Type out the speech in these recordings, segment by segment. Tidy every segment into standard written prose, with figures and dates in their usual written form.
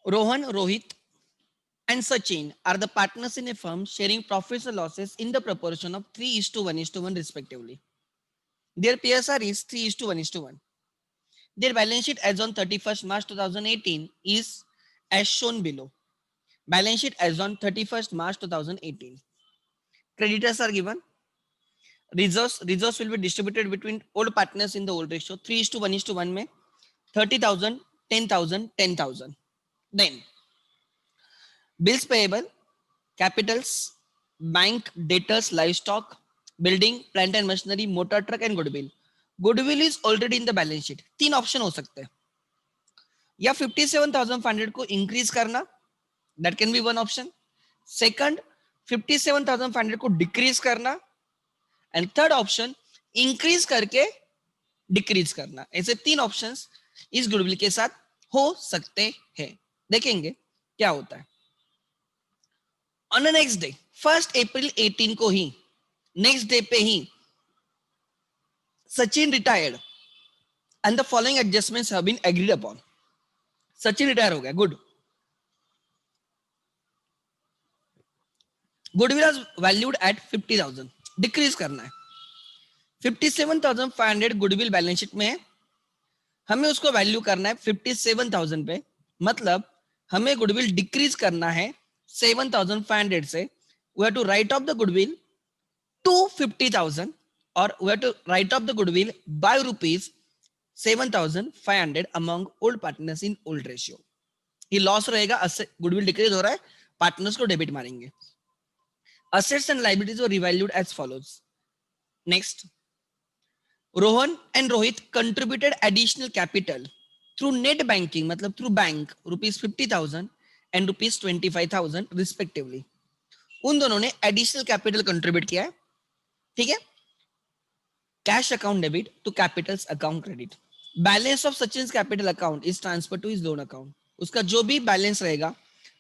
Rohan, Rohit, and Sachin are the partners in a firm sharing profits or losses in the proportion of 3 is to 1 is to 1 respectively. Their PSR is 3 is to 1 is to 1. Their balance sheet as on 31st March 2018 is as shown below. Balance sheet as on 31st March 2018. Creditors are given. Reserves will be distributed between old partners in the old ratio 3 is to 1 is to 1 में 30,000, 10,000, 10,000. Then bills payable, capitals, bank, debtors, livestock, building, plant and machinery, motor truck and goodwill. Goodwill is already in the balance sheet. तीन option हो सकते हैं. या 57,500 को increase करना, that can be one option. Second, 57,500 को decrease करना, and third option increase करके डिक्रीज करना. ऐसे तीन ऑप्शंस इस गुडविल के साथ हो सकते हैं. देखेंगे क्या होता है. On the next day 1 April 18 को ही, नेक्स्ट डे पे ही Sachin retired and the following adjustments have been agreed upon. Sachin retire हो गया, good. Goodwill is valued at 50,000, decrease करना है. 57,500 गुडविल बैलेंस शीट में है, हमें उसको वैल्यू करना है 57,000 पे. मतलब हमें गुडविल डिक्रीज करना है 7,500 से. We have to write off the goodwill to 50,000 और we have to write off the goodwill by rupees 7,500 among old partners in old ratio. ये लॉस रहेगा, गुडविल डिक्रीज हो रहा है, पार्टनर्स को डेबिट मारेंगे. Assets and liabilities were revalued as follows. Next, Rohan and Rohit contributed additional capital through net banking, मतलब through bank, rupees 50,000 and rupees 25,000 respectively. उन दोनों ने एडिशनल कैपिटल कंट्रीब्यूट किया है. ठीक है. Cash account debit to capitals account credit. Balance of Sachin capital account is transfer to his loan account. उसका जो भी बैलेंस रहेगा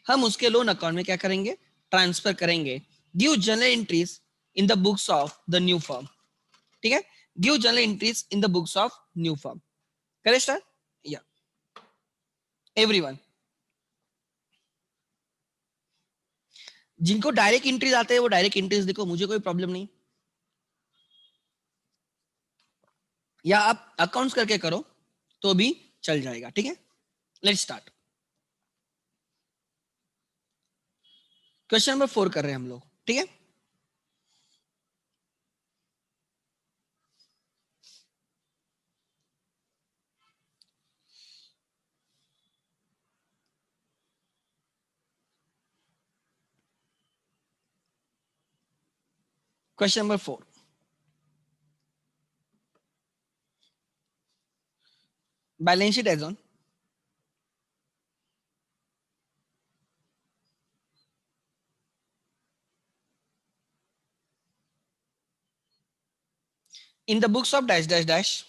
हम उसके लोन अकाउंट में क्या करेंगे, ट्रांसफर करेंगे. Give general entries in the books of the new firm. ठीक है. Give general entries in the books of new firm. Correct sir? या एवरीवन. जिनको डायरेक्ट एंट्रीज आते हैं वो डायरेक्ट एंट्रीज देखो, मुझे कोई प्रॉब्लम नहीं. या आप अकाउंट्स करके करो तो भी चल जाएगा. ठीक है. Let's start. क्वेश्चन नंबर 4 कर रहे हैं हम लोग. ठीक है. Question number 4. Balance sheet as on. In the books of dash dash dash.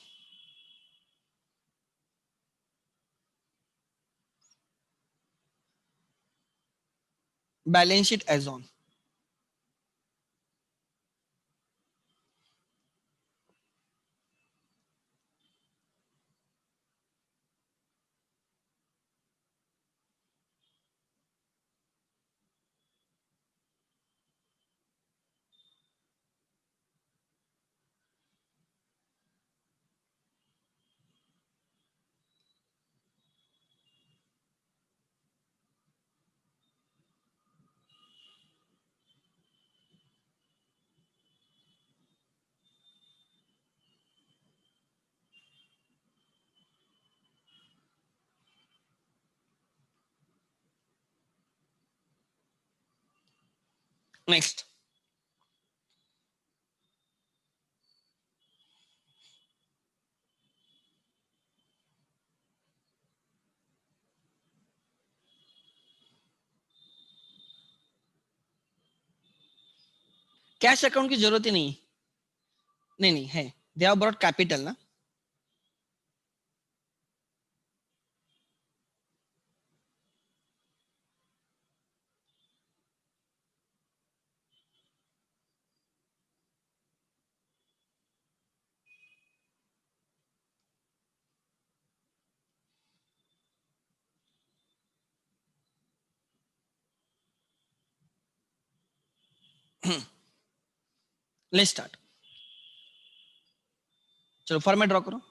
Balance sheet as on. Next. Cash account की जरूरत ही नहीं. नहीं नहीं है. दे हैव ब्रॉट कैपिटल ना. Let's start. चलो फॉर्मेट ड्रॉ करो,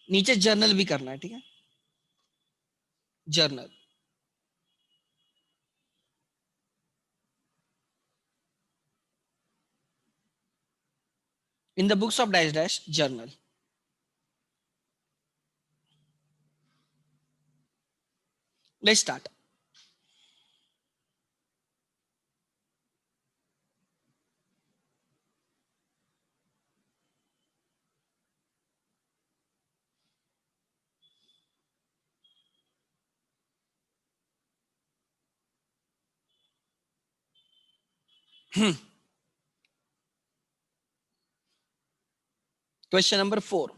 नीचे जर्नल भी करना है, ठीक है, journal. In the books of dash dash journal. Let's start. Question number 4,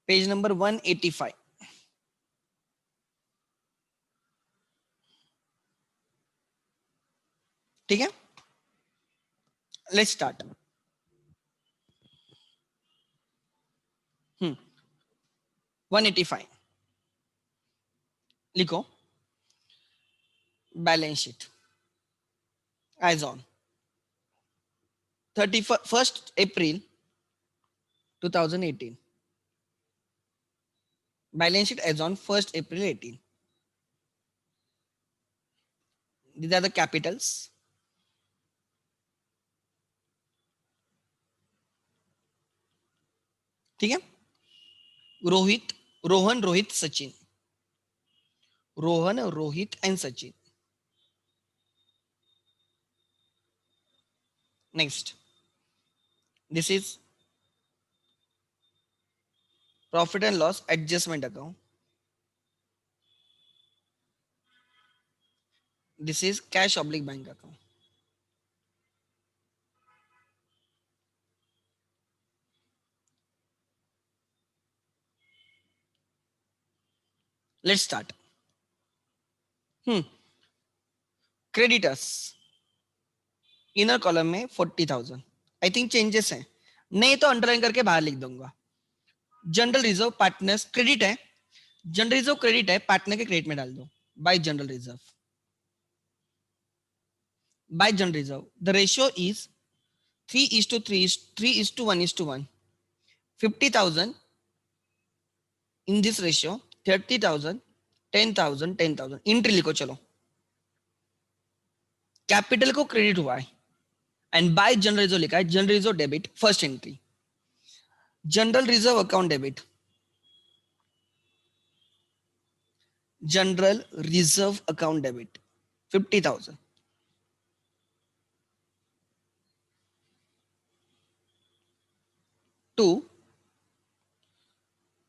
page number 185. ठीक है, लेट्स स्टार्ट। 185 लिखो, balance sheet as on 31st April 2018, balance sheet as on 1st April 18. These are the capitals. ठीक है, Rohit, Rohan, Rohit, Sachin, Rohan, Rohit and Sachin. Next, this is profit and loss adjustment account. This is cash oblique bank account. Let's start. Creditors inner column में 40,000. I think changes हैं, नहीं तो underline करके बाहर लिख दूंगा. जनरल रिजर्व पार्टनर्स क्रेडिट है, जनरल रिजर्व क्रेडिट है, पार्टनर के क्रेडिट में डाल दो. Bye general reserve, bye general reserve the ratio is 3:3:1:1. 50,000 in this ratio, 30,000, 10,000, 10,000. Entry लिखो. चलो, कैपिटल को क्रेडिट हुआ है एंड बाय जनरल रिजर्व लिखा है. General reserve debit, first entry. General reserve account debit, general reserve account debit 50,000. To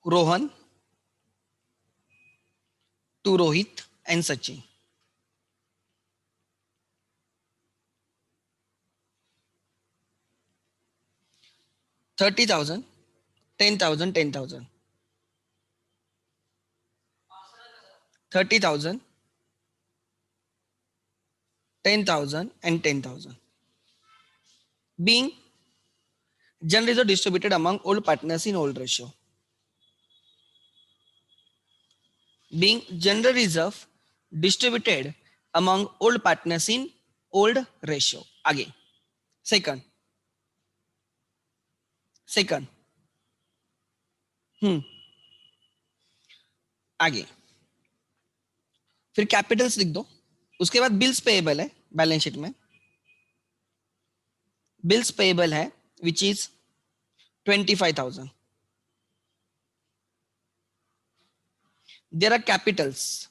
Rohan, to Rohit and Sachin. $30,000, 10,000, 10,000. 30,000, 10,000 and 10,000. Being general reserve distributed among old partners in old ratio. Being general reserve distributed among old partners in old ratio. आगे second, आगे फिर Capitals लिख दो. उसके बाद bills payable है balance sheet में. Bills payable है which is 25,000. There are capitals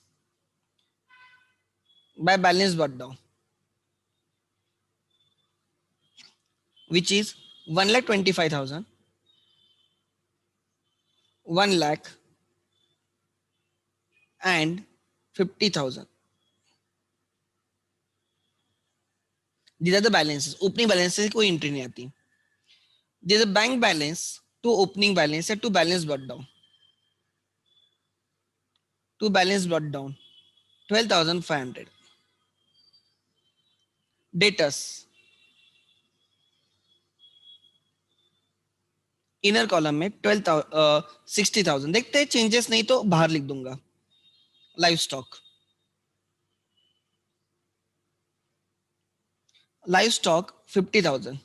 by balance brought down, which is 1,25,000, 1 lakh and 50,000. These are the balances. Opening balances कोई एंट्री नहीं आती. There is a bank balance to opening balance या to balance brought down. To balance brought down 12,500. Debtors inner column में 60,000. देखते हैं changes नहीं तो बाहर लिख दूंगा. Live stock livestock 50,000.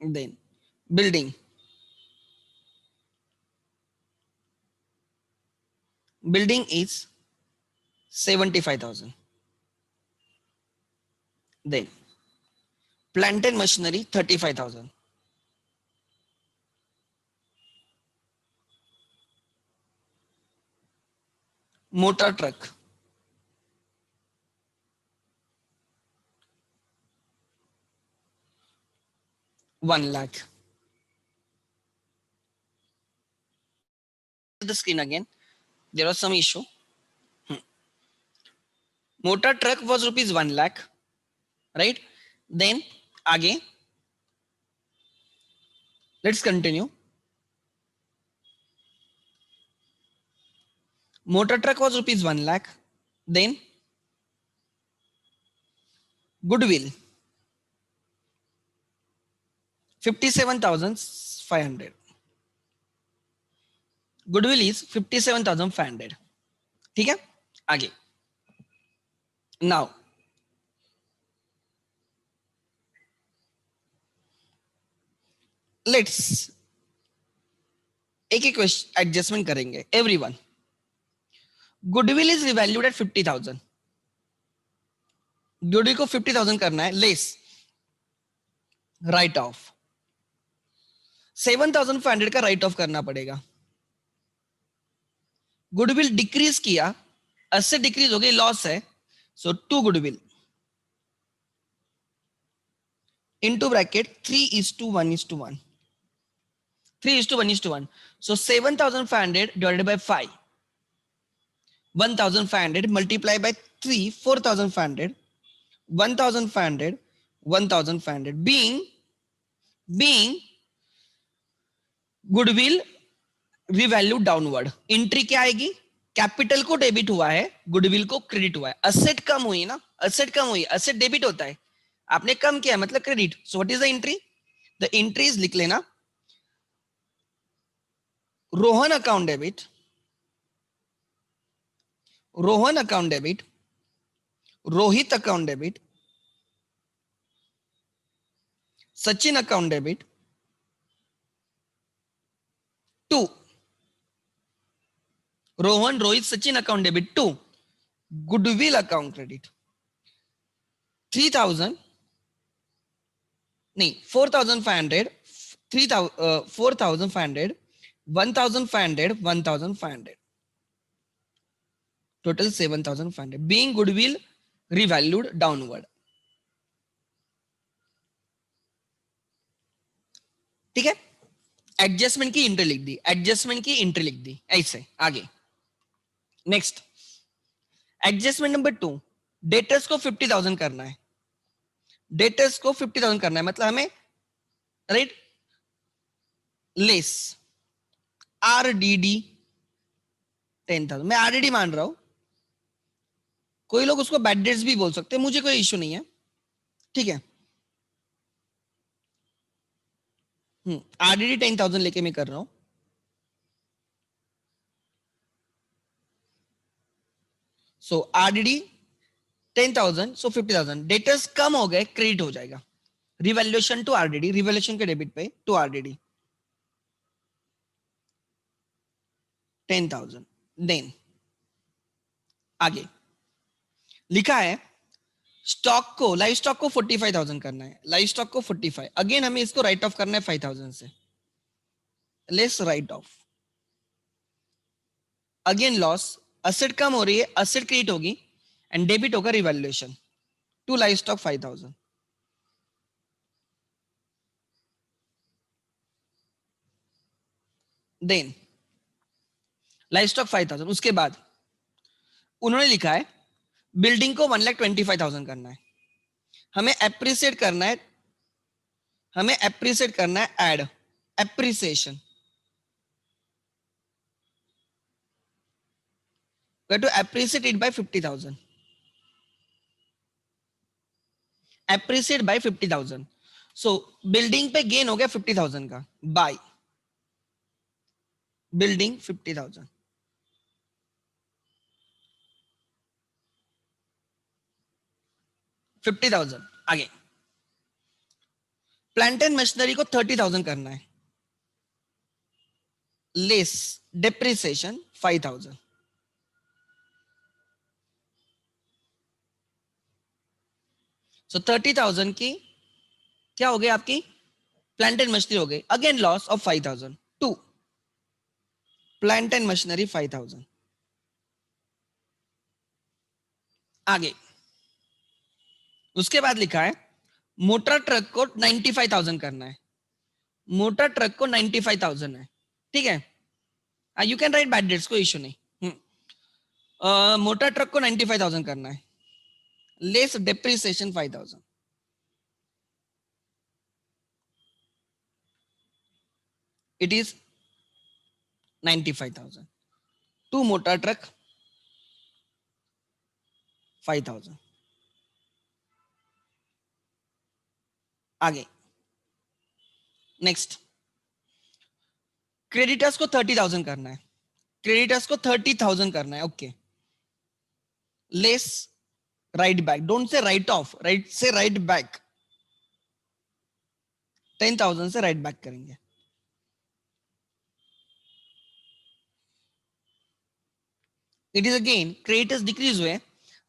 Then building is 75,000. Then plant and machinery 35,000. Motor truck one lakh. The screen again. There was some issue. Motor truck was rupees 1 lakh, right? Then again, let's continue. Motor truck was rupees 1 lakh. Then goodwill 57,500. Goodwill is 57,500. ठीक है, आगे. Now let's एक एक adjustment करेंगे. Everyone, goodwill is revalued at 50,000. Goodwill को 50,000 करना है, less write of 7,500 का राइट ऑफ करना पड़ेगा. गुडविल डिक्रीज किया, एसेट डिक्रीज हो गई, लॉस है. सो to goodwill into bracket 3:1:1. 3:1:1. So 7,500 divided by 5. 1,500 multiplied by 3, 4,500. 1,500, 1,500. Being goodwill revalue downward. Entry क्या आएगी? कैपिटल को डेबिट हुआ है, गुडविल को क्रेडिट हुआ है. असेट कम हुई ना, असेट कम हुई. असेट डेबिट होता है, आपने कम किया मतलब credit. So what is the entry? The entry is, लिख लेना, Rohan account debit, Rohan account debit, Rohit account debit, Sachin account debit to Rohan Rohit Sachin account debit to goodwill account credit. 3,000 नहीं, 4,500, 4,500, 1,500, 1,500, total 7,500. being goodwill revalued downward. ठीक है, एडजस्टमेंट की इंटर लिख दी, adjustment की inter लिख दी. ऐसे आगे नेक्स्ट एडजस्टमेंट नंबर 2. डेटर्स को 50,000 करना है. डेटर्स को 50,000 करना है, मतलब हमें राइट लेस आरडीडी 10,000. मैं आरडीडी मान रहा हूं, कोई लोग उसको बैड डेट्स भी बोल सकते हैं, मुझे कोई इश्यू नहीं है. ठीक है, आरडीडी 10,000 लेके मैं कर रहा हूं. सो आरडीडी 10,000, सो 50,000. डेटर्स कम हो गए, क्रेडिट हो जाएगा. रिवैल्यूएशन टू आरडीडी, रिवैल्यूएशन के डेबिट पे टू आरडीडी 10,000. देन आगे लिखा है स्टॉक को, लाइव स्टॉक को 45,000 करना है. लाइव स्टॉक को 45. अगेन हमें इसको राइट ऑफ करना है 5,000 से. Less write off. Again loss, asset कम हो रही है, असेट क्रिएट होगी एंड डेबिट होगा revaluation to livestock 5,000. Then livestock 5,000. उसके बाद उन्होंने लिखा है बिल्डिंग को 1,25,000 करना है. हमें एप्रिसिएट करना है, हमें एप्रिसिएट करना है, add appreciation. We have to appreciate it by 50,000. Appreciate by 50,000. So building पे गेन हो गया 50,000 का, बाय बिल्डिंग 50,000. 50,000. आगे प्लांट एंड मशीनरी को 30,000 करना है, लेस डेप्रिसिएशन 5,000. सो 30,000 की क्या हो गई आपकी प्लांट एंड मशीनरी हो गई. Again loss of 5,000. To plant and machinery 5,000. आगे उसके बाद लिखा है मोटर ट्रक को 95,000 करना है. मोटर ट्रक को 95,000 है, ठीक है. You can write bad debts, कोई इश्यू नहीं. मोटर ट्रक को 95,000 करना है, less depreciation 5,000. It is 95,000. To motor truck 5,000. आगे नेक्स्ट क्रेडिटर्स को 30,000 करना है. क्रेडिटर्स को 30,000 करना है. Okay, less right back, don't say right of, right से राइट बैक. 10,000 से राइट बैक करेंगे. It is again creditors decrease हुए,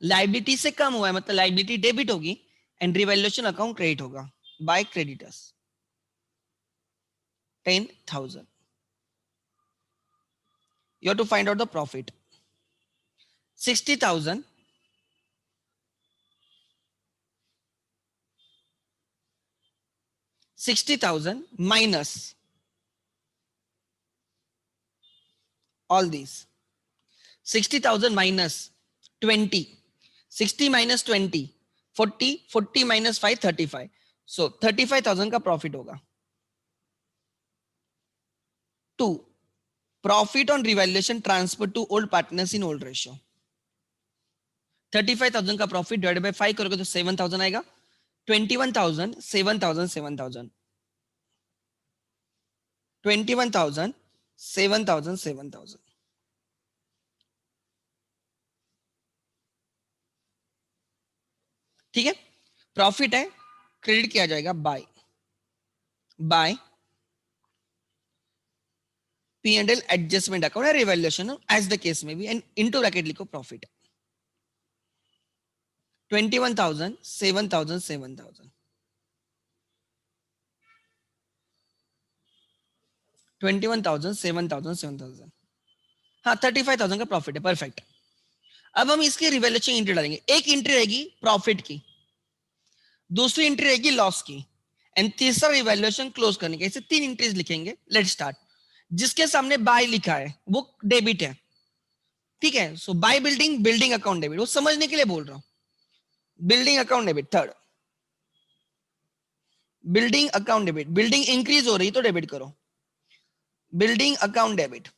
लाइबिलिटी से कम हुआ है, मतलब लाइबिलिटी डेबिट होगी एंड रिवैल्यूएशन अकाउंट क्रेडिट होगा by creditors 10,000. You have to find out the profit. 60,000 minus all these. 60,000 minus 20. 60 minus 20 40. 40 minus 5 35. So 35,000 का प्रॉफिट होगा. 2 profit on revaluation transfer to old partners in old ratio. 35,000 का profit divide by 5 करोगे तो 7,000 आएगा. 21,000 7,000 7,000. 21,000 7,000 7,000. ठीक है, profit है, credit किया जाएगा बाय P&L एडजस्टमेंट अकाउंट है, रिवैल्यूएशन एज द केस में भी, एंड इनटू ब्रैकेट लिखो प्रॉफिट. 21,000 7,000 7,000. 21,000 7,000 7,000. हाँ 35,000 का प्रॉफिट है, परफेक्ट. अब हम इसकी रिवैल्यूएशन एंट्री डालेंगे. एक एंट्री रहेगी प्रॉफिट की, दूसरी एंट्री रहेगी लॉस की, एंड तीसरा रिवैल्यूएशन क्लोज करने के. ऐसे 3 एंट्रीज लिखेंगे. Let's start. जिसके सामने बाय लिखा है वो डेबिट है, ठीक है. So by building account debit, वो समझने के लिए बोल रहा हूं. Building account debit. Third building account debit, building increase हो रही तो डेबिट करो. Building account debit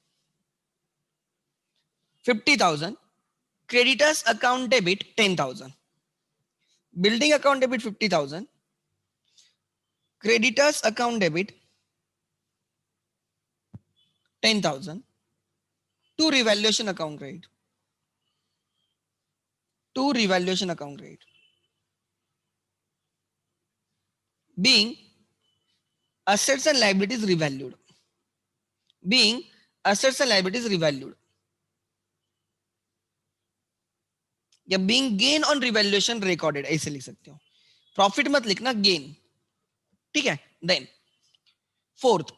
50,000. Creditors account debit 10,000. Building account debit 50,000. Creditors account debit 10,000. To revaluation account credit. To revaluation account credit. Being assets and liabilities revalued. Being assets and liabilities revalued. या being gain on revaluation recorded, ऐसे लिख सकते हो. Profit मत लिखना, gain, ठीक है. Then fourth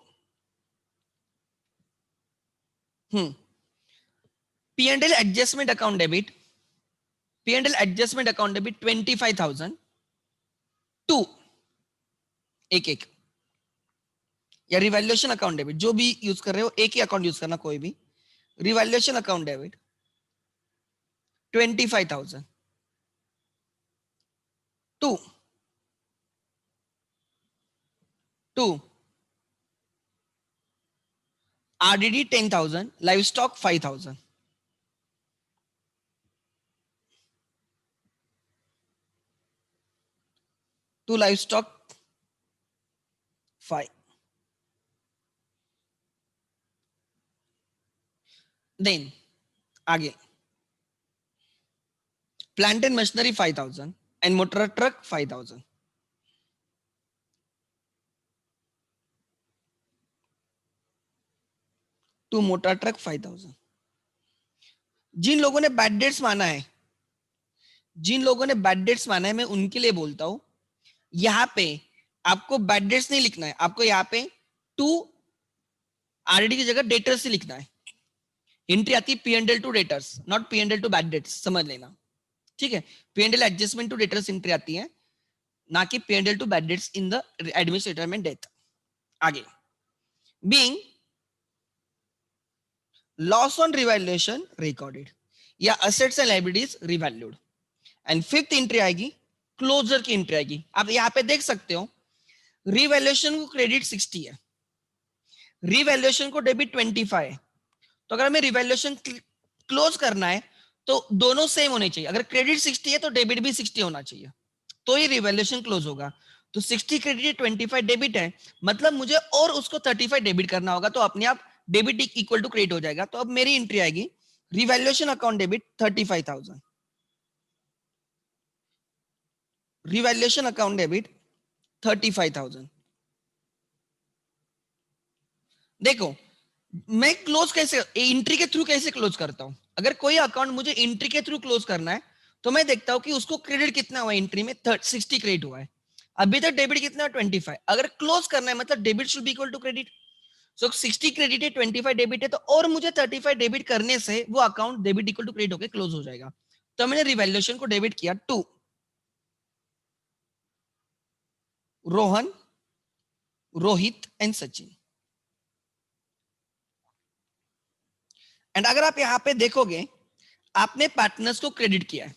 P&L adjustment account debit. P&L adjustment account debit 25,000. To एक एक, या रिवैल्यूएशन अकाउंट डेबिट, जो भी यूज कर रहे हो एक ही अकाउंट यूज करना, कोई भी. Revaluation account debit 25,000. To RDD 10,000. Livestock 5,000. To livestock 5. Then आगे plant and machinery 5,000. and motor truck 5,000. To motor truck 5,000. जिन लोगों ने बैड डेट्स माना है, जिन लोगों ने बैड डेट्स माना है, मैं उनके लिए बोलता हूं, यहां पे आपको बैड डेट्स नहीं लिखना है, आपको यहां पे टू आरडी की जगह डेटर्स ही लिखना है. एंट्री आती है P and L to debtors, not P and L to bad debts, समझ लेना. ठीक है, P and L adjustment to debtors entry आती है, ना कि P and L to bad debts in the administrator death. आगे, being loss on revaluation recorded या assets and liabilities revalued. And fifth entry आएगी, क्लोजर की एंट्री आएगी. आप यहां पे देख सकते हो, रिवैल्यूएशन को क्रेडिट 60 है, रिवैल्यूएशन को डेबिट 25 है. तो अगर हमें रिवैल्यूएशन क्लोज करना है तो दोनों सेम होने चाहिए. अगर क्रेडिट 60 है तो डेबिट भी 60 होना चाहिए, तो ही रिवैल्यूएशन क्लोज होगा. तो 60 क्रेडिट है, 25 डेबिट है, मतलब मुझे और उसको 35 डेबिट करना होगा, तो अपने आप डेबिट इक्वल टू क्रेडिट हो जाएगा. तो अब मेरी एंट्री आएगी, revaluation account debit 35,000, revaluation account debit 35,000. देखो, मैं क्लोज कैसे, एंट्री के थ्रू कैसे क्लोज करता हूं. अगर कोई अकाउंट मुझे एंट्री के थ्रू क्लोज करना है, तो मैं देखता हूं कि उसको क्रेडिट कितना हुआ एंट्री में, 60 क्रेडिट हुआ है. अभी तक डेबिट कितना है, 25. अगर क्लोज करना है मतलब debit should be equal to credit. So 60 credit है, 25 डेबिट है, तो और मुझे 35 डेबिट करने से वो account debit equal to credit होकर क्लोज हो जाएगा. तो मैंने रिवैल्यूएशन को डेबिट किया to Rohan, Rohit and Sachin. And अगर आप यहां पे देखोगे, आपने पार्टनर्स को क्रेडिट किया है,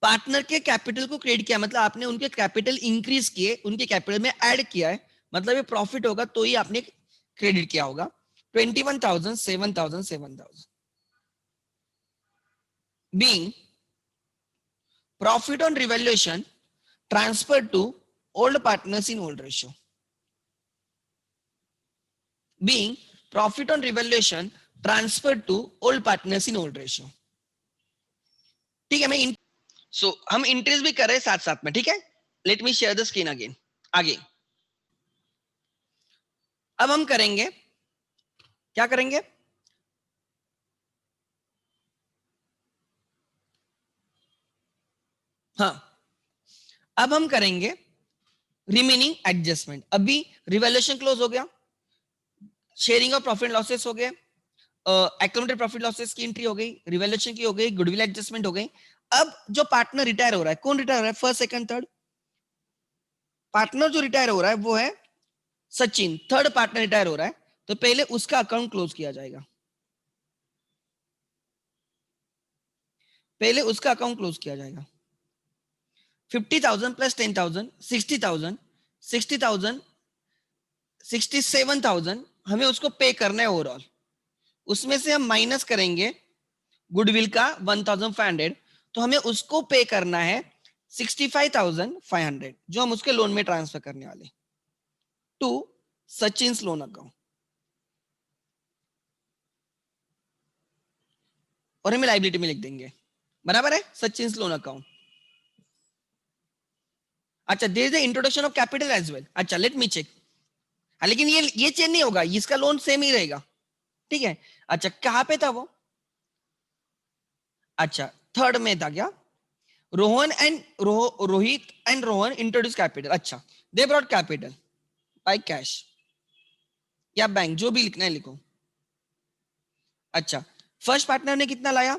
पार्टनर के कैपिटल को क्रेडिट किया, मतलब आपने उनके कैपिटल इंक्रीज किए, उनके कैपिटल में ऐड किया है, मतलब ये प्रॉफिट होगा तो ही आपने क्रेडिट किया होगा. 21,000, 7,000, 7,000. Being profit on revaluation transferred to old partners in old ratio. Being profit on revaluation transferred to old partners in old ratio. ठीक है, मैं हम इंट्रीज भी कर रहे हैं साथ साथ में. ठीक है, let me share the screen again. आगे अब हम करेंगे, क्या करेंगे, हाँ, अब हम करेंगे रिमेनिंग एडजस्टमेंट. अभी रिवैल्यूएशन क्लोज हो गया, शेयरिंग ऑफ प्रॉफिट लॉसेस हो गए, अकाउंटेड प्रॉफिट लॉसेस की एंट्री हो गई, रिवैल्यूएशन की हो गई, गुडविल एडजस्टमेंट हो गई. अब जो पार्टनर रिटायर हो रहा है, कौन रिटायर हो रहा है, फर्स्ट सेकंड थर्ड. पार्टनर जो रिटायर हो रहा है वो है सचिन, थर्ड पार्टनर रिटायर हो रहा है, तो पहले उसका अकाउंट क्लोज किया जाएगा, पहले उसका अकाउंट क्लोज किया जाएगा. 50,000 प्लस 10,000, 60,000, 60,000, 67,000 हमें उसको पे करना है ओवरऑल. उसमें से हम माइनस करेंगे गुडविल का 1,500, तो हमें उसको पे करना है 65,500, जो हम उसके लोन में ट्रांसफर करने वाले, टू सचिन लोन अकाउंट. और हमें लाइबिलिटी में लिख देंगे, बराबर है, सचिन लोन अकाउंट. अच्छा, there is the introduction of capital as well. अच्छा, लेट मी चेक. लेकिन ये चेंज नहीं होगा, इसका लोन सेम ही रहेगा. ठीक है. अच्छा, कहां पे था वो, अच्छा थर्ड में था क्या, Rohan and Rohit and Rohan introduce capital. अच्छा, they brought capital by cash या बैंक, जो भी लिखना है लिखो. अच्छा, फर्स्ट पार्टनर ने कितना लाया,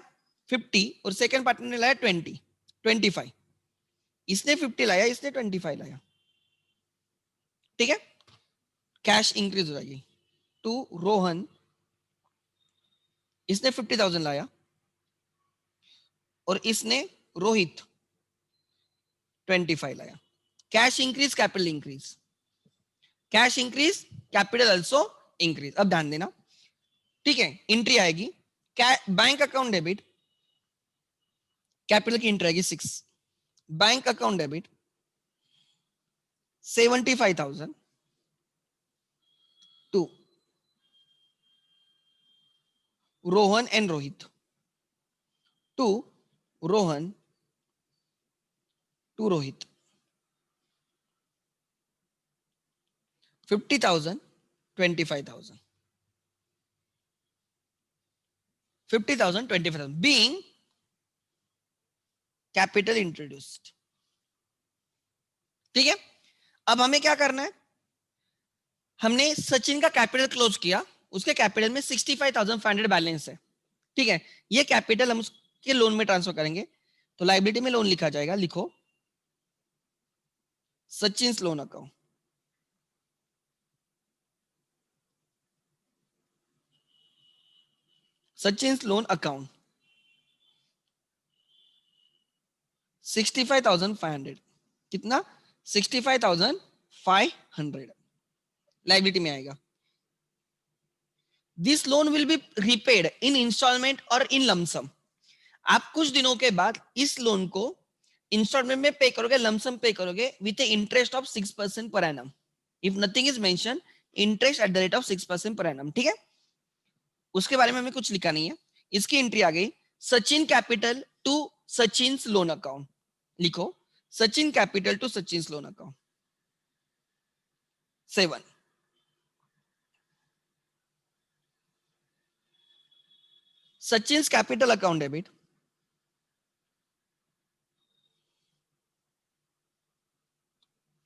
50, और सेकंड पार्टनर ने लाया 20, 25. इसने 50 लाया, इसने 25 लाया. ठीक है, कैश इंक्रीज हो जाएगी. टू रोहन, इसने 50,000 लाया, और इसने रोहित 25 लाया. Cash increase, capital increase, cash increase, capital also increase. अब ध्यान देना, ठीक है, एंट्री आएगी, बैंक अकाउंट डेबिट, कैपिटल की एंट्री आएगी 6, bank account debit 75,000 to Rohan and Rohit, to Rohan to Rohit 50,000 25,000 50,000 25,000 being capital introduced. ठीक है, अब हमें क्या करना है, हमने सचिन का कैपिटल क्लोज किया, उसके कैपिटल में 65,500 बैलेंस है, ठीक है, ये कैपिटल हम उसके लोन में ट्रांसफर करेंगे, तो लायबिलिटी में लोन लिखा जाएगा, लिखो Sachin loan account, Sachin loan account 65,500, कितना 65,500 लायबिलिटी में आएगा. This loan will be repaid in instalment और इन लमसम. आप कुछ दिनों के बाद इस लोन को इंस्टॉलमेंट में पे करोगे, लमसम पे करोगे with interest of 6% per annum. If nothing is mention, interest eight the rate of 6% per annum. ठीक है, उसके बारे में हमें कुछ लिखा नहीं है. इसकी एंट्री आ गई, Sachin capital to Sachin loan account, लिखो Sachin capital to Sachin loan account 7. Sachin capital account debit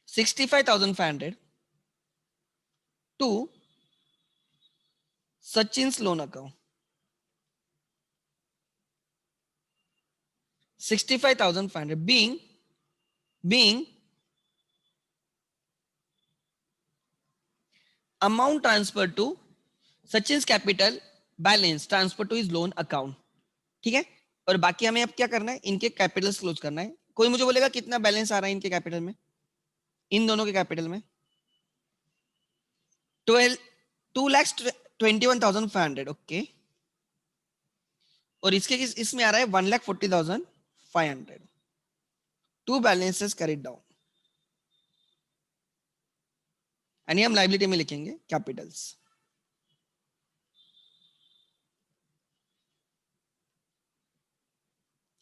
65,500 to Sachin's loan account 65,500 being amount transferred to Sachin's capital balance transferred to his loan account. ठीक है, और बाकी हमें अब क्या करना है, इनके कैपिटल्स क्लोज करना है. कोई मुझे बोलेगा कितना बैलेंस आ रहा है इनके कैपिटल में, इन दोनों के कैपिटल में 2,21,500. ओके, और इसके इसमें आ रहा है 1,40,500. टू बैलेंसेस कैरिड डाउन, यानी हम लायबिलिटी में लिखेंगे कैपिटल्स.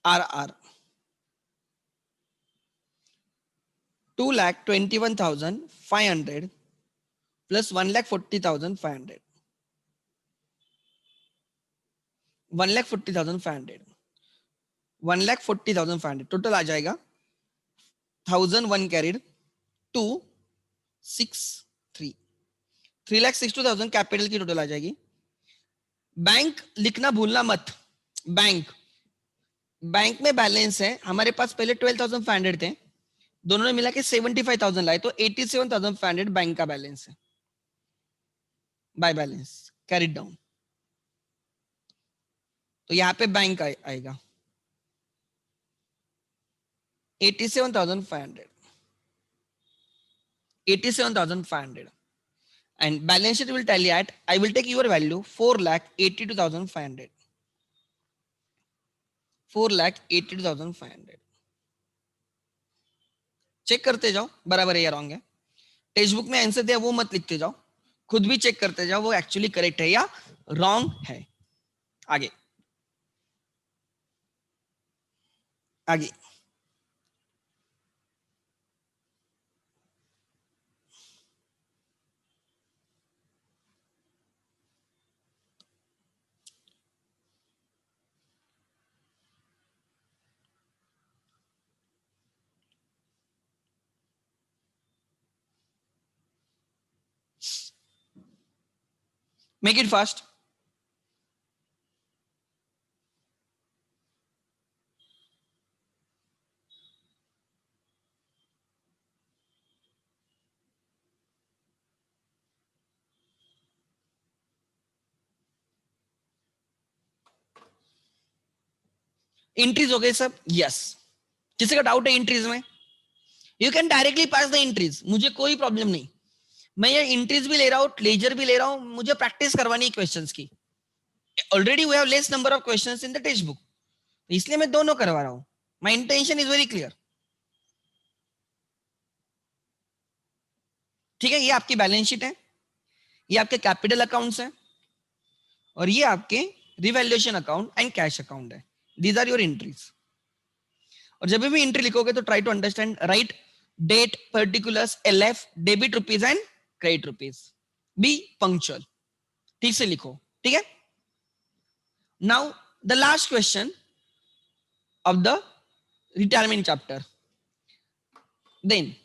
RR 2,21,500 plus 1,40,500 1,40,500 टोटल आ जाएगा 1,001 कैरिड 263 3,62,000 कैपिटल की टोटल आ जाएगी. बैंक लिखना भूलना मत. बैंक में बैलेंस है हमारे पास, पहले 12,500 थे, दोनों ने मिला के 75,000 लाए, तो 87,500 बैंक का बैलेंस है. बाय बैलेंस कैरिड डाउन, तो यहां पे बैंक आएगा 87,500 and balance sheet will tally at, I will take your value 4,82,500 4,82,500. Check करते जाओ बराबर है या रॉन्ग है. टेक्स्ट बुक में आंसर दिया वो मत लिखते जाओ, खुद भी चेक करते जाओ वो एक्चुअली करेक्ट है या रॉन्ग है. आगे आगे make it fast. एंट्रीज हो गए सब, यस. किसी का डाउट है एंट्रीज में, you can directly pass the entries, मुझे कोई प्रॉब्लम नहीं. मैं ये एंट्रीज भी ले रहा हूँ, लेजर भी ले रहा हूँ, मुझे प्रैक्टिस करवानी है क्वेश्चंस की. Already we have less number of questions in the text book, इसलिए मैं दोनों करवा रहा हूँ. My intention is very clear. ठीक है, ये आपकी बैलेंस शीट है, ये आपके कैपिटल अकाउंट्स हैं, और ये आपके revaluation account and cash account है. These are your entries. और जब भी एंट्री लिखोगे तो try to understand, right date, particulars, LF, debit rupees and credit rupees, be punctual, ठीक से लिखो, ठीक है। Now the last question of the retirement chapter, then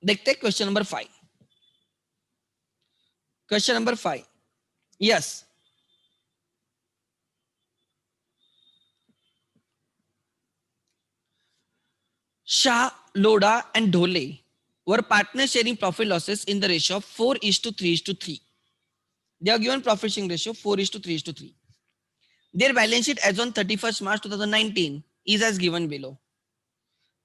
देखते हैं question number 5। Question number 5, yes, Shah, Lodha, and Dhole were partners sharing profit losses in the ratio of 4:3:3. They are given profit sharing ratio 4:3:3. Their balance sheet as on 31st March 2019 is as given below.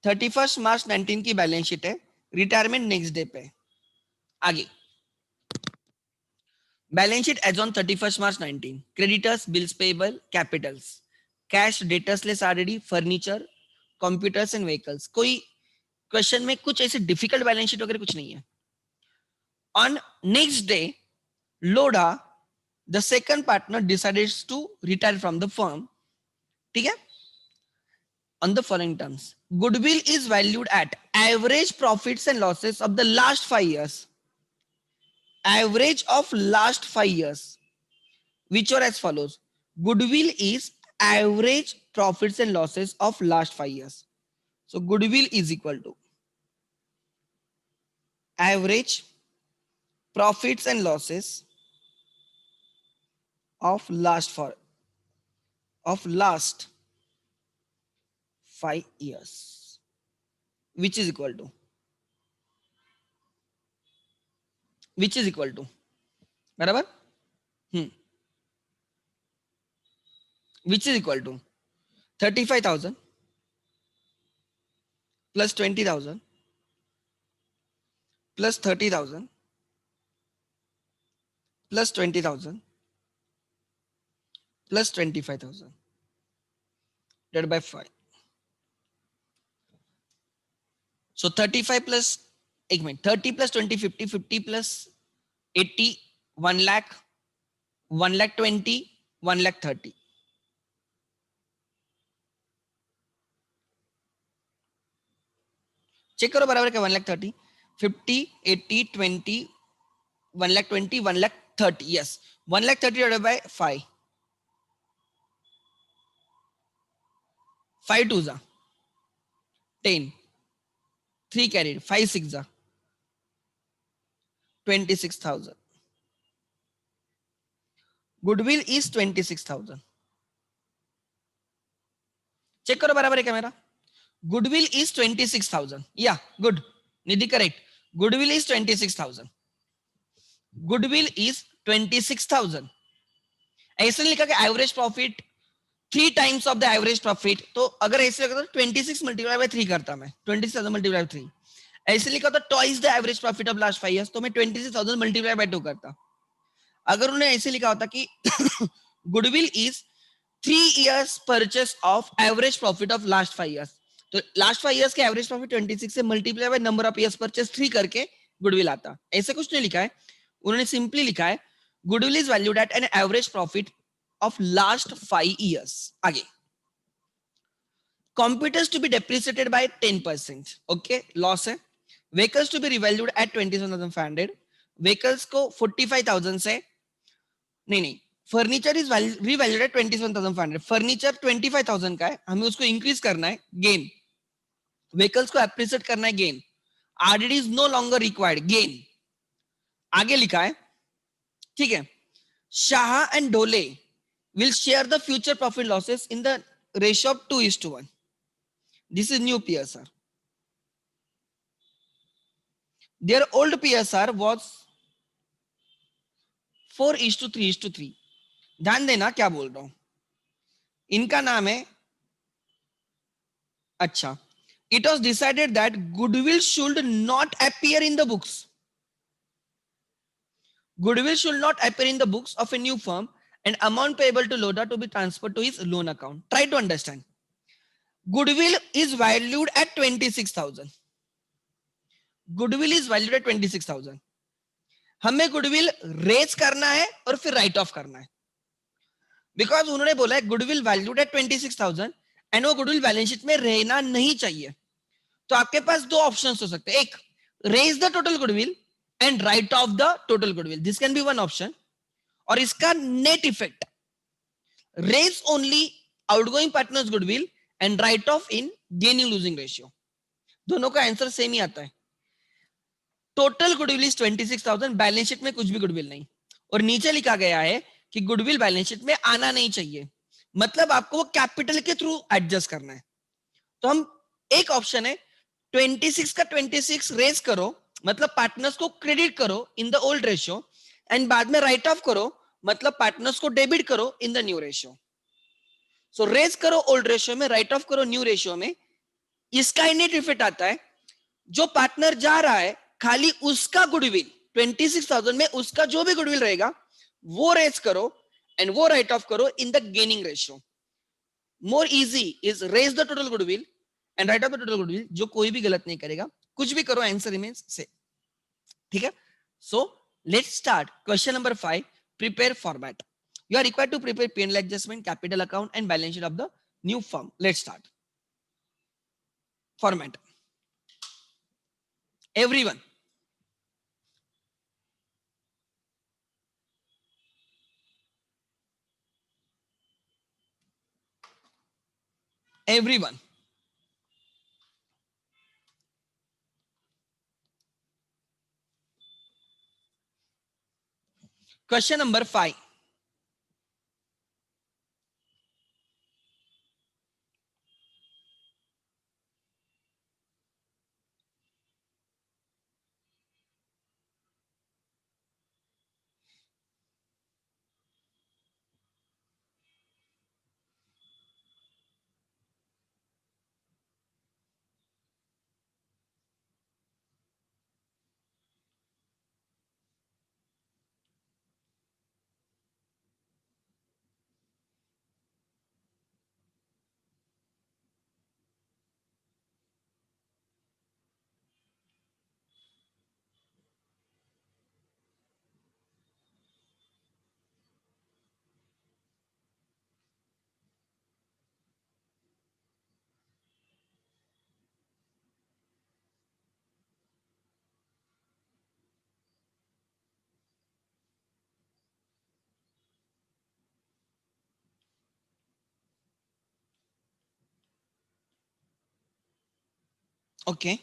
31st March 19 की balance sheet है, retirement next day पे। आगे balance sheet as on 31st March 19, creditors, bills payable, capitals, cash, debtors less RD, furniture, computers and vehicles. कोई question में कुछ ऐसे difficult balance sheet वगैरह कुछ नहीं है। On next day, Lodha, the second partner, decides to retire from the firm. ठीक है? On the following terms, goodwill is valued at average profits and losses of the last 5 years. Average of last 5 years, which are as follows. Goodwill is average profits and losses of last 5 years. So goodwill is equal to average profits and losses of last 5 years, which is equal to बराबर, which is equal to 35,000 plus 20,000 plus 30,000 plus 20,000 plus 25,000 divided by 5. So 35 plus 30 plus 20, 50, 50 plus 80, 1 lakh, 1 lakh 20, 1 lakh 30. Check करो बराबर क्या 1 lakh 30, 50, 80, 20, 1 lakh 20, 1 lakh 30. Yes, 1 lakh 30 divided by 5. 5 2s are 10. 3 carried, 5 6 are 26,000. Goodwill is 26,000. Check करो बराबर है क्या मेरा? Goodwill is 26,000. Yeah, good. Nidhi, correct. Goodwill is 26,000. Goodwill is 26,000. ऐसे लिखा कि average profit 3 times of the average profit. तो अगर ऐसे लिखा तो 26 multiplied by 3 करता मैं, 26,000 multiplied by 3. ऐसे लिखा तो twice the average profit of last 5 years, तो मैं 26,000 multiplied by 2 करता. अगर उन्होंने ऐसे लिखा होता कि goodwill is 3 years purchase of average profit of last 5 years, तो लास्ट 5 years के एवरेज प्रॉफिट 26 से multiply by number of years purchase 3 करके गुडविल आता. ऐसे कुछ नहीं लिखा है, उन्होंने सिंपली लिखा है goodwill is valued at an average profit of last 5 years. आगे computers to be depreciated by 10%. Okay, loss है. Vehicles to be revalued at 27,500. Vehicles को 45,000 से नहीं, furniture is revalued at 27,500. Furniture 25,000 का है, हमें उसको इंक्रीज करना है, गेन. व्हीकल्स को एप्रिसिएट करना है, gain. RDD is no longer required, gain. आगे लिखा है, ठीक है, Shah and Dole will share the future profit losses in the ratio of 2:1. This is new PSR. Their old PSR was 4:3:3. ध्यान देना क्या बोल रहा हूं, इनका नाम है, अच्छा, it was decided that goodwill should not appear in the books. Goodwill should not appear in the books of a new firm and amount payable to Lodha to be transferred to his loan account. Try to understand. Goodwill is valued at 26,000. Goodwill is valued at 26,000. हमें goodwill raise करना है और फिर right of करना है, because उन्होंने बोला है गुडविल वैल्यूड एट 26,000 एंड वो गुडविल बैलेंस शीट में रहना नहीं चाहिए, तो आपके पास दो ऑप्शंस हो सकते हैं. एक, raise the total goodwill and write off the total goodwill, this can be one option. और इसका net effect, raise only outgoing partners goodwill and write off in gaining losing ratio. दोनों का आंसर सेम ही आता है. Total goodwill is 26,000, balance sheet में कुछ भी गुडविल नहीं, और नीचे लिखा गया है कि गुडविल बैलेंस शीट में आना नहीं चाहिए, मतलब आपको वो कैपिटल के थ्रू एडजस्ट करना है. तो हम, एक ऑप्शन है 26 का 26 रेज करो, मतलब पार्टनर्स को क्रेडिट करो in the old ratio, and बाद में राइट ऑफ करो, मतलब पार्टनर्स को डेबिट करो in the new ratio. So raise करो ओल्ड रेशियो में, राइट ऑफ करो न्यू रेशियो में. इसका नेट इफेक्ट आता है, जो पार्टनर जा रहा है खाली उसका गुडविल 26,000 में उसका जो भी गुडविल रहेगा वो रेज करो एंड वो राइट ऑफ करो in the gaining ratio. More easy is raise the total goodwill and write off the total goodwill, जो कोई भी गलत नहीं करेगा, कुछ भी करो आंसर रिमेन्स से. ठीक है. So let's start question number 5. Prepare format. You are required to prepare P&L adjustment, capital account, and balance sheet of the new firm. Let's start. Format. Everyone. Everyone. Question number 5. Okay.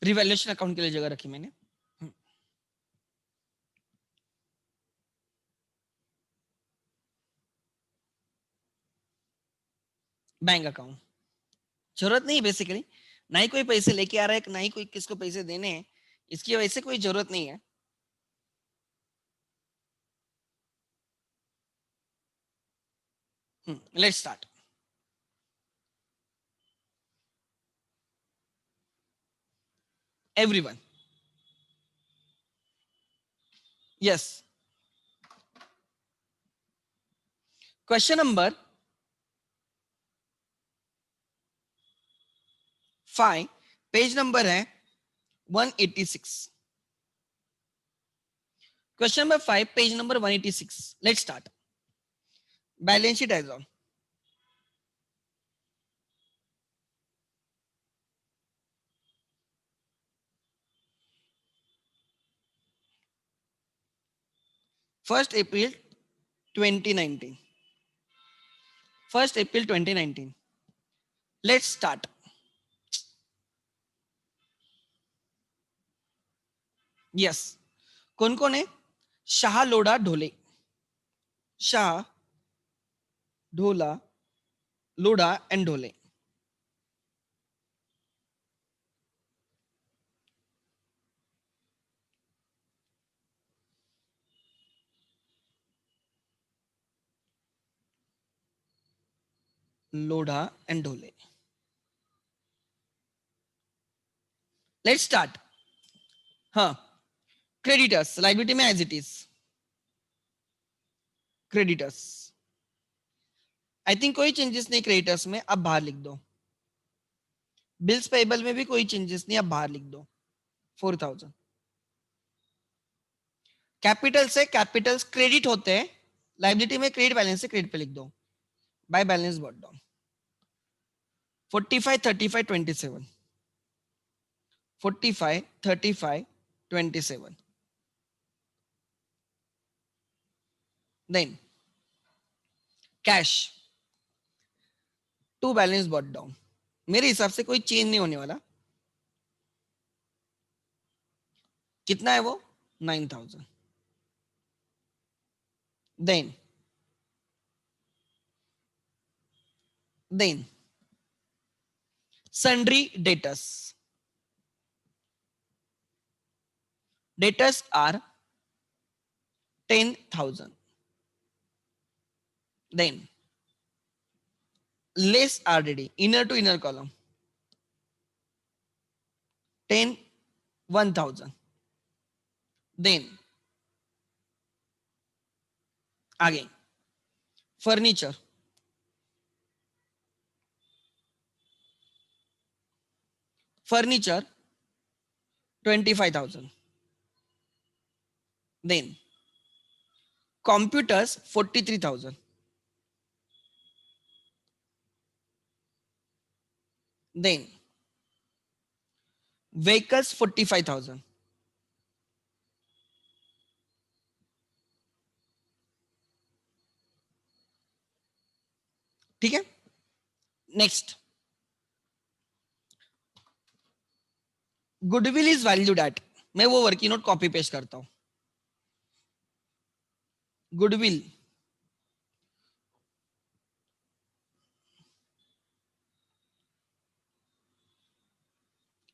Revaluation account के लिए जगह रखी मैंने. Bank account. जरूरत नहीं basically, ना ही कोई पैसे लेके आ रहा है, ना ही कोई किसको पैसे देने हैं, इसकी वजह से कोई जरूरत नहीं है. Let's start. Everyone. Yes. Question number 5. Page number है 186. Question number 5, page number 186. Let's start. Balance sheet as on. First April 2019. 1 April 2019. Let's start. Yes. कौन कौन है? शाह, लोढ़ा, ढोले. शाह, ढोला, Lodha and Dhole. Lodha and Dhole. Let's start. हाँ. क्रेडिटर्स लाइबिलिटी में as it is. Creditors. I think कोई changes नहीं creditors में, अब बाहर लिख दो. बिल्स पेबल में भी कोई चेंजेस नहीं, आप बाहर लिख दो 4000। कैपिटल से कैपिटल्स क्रेडिट होते हैं, लाइबिलिटी में क्रेडिट बैलेंस से क्रेडिट पे लिख दो, by balance brought down. 45 35 27, 45 35 27, then cash to balance brought down. मेरे हिसाब से कोई चेंज नहीं होने वाला। कितना है वो? 9000। Then sundry debtors. Debtors are 10,000. Then less RDD, inner to inner column, 10, 1000. Then again furniture, furniture 25,000. Then computers 43,000. Then vehicles 45,000. ठीक है, next goodwill is valued eight, मैं वो वर्किंग नोट कॉपी पेस्ट करता हूं। गुडविल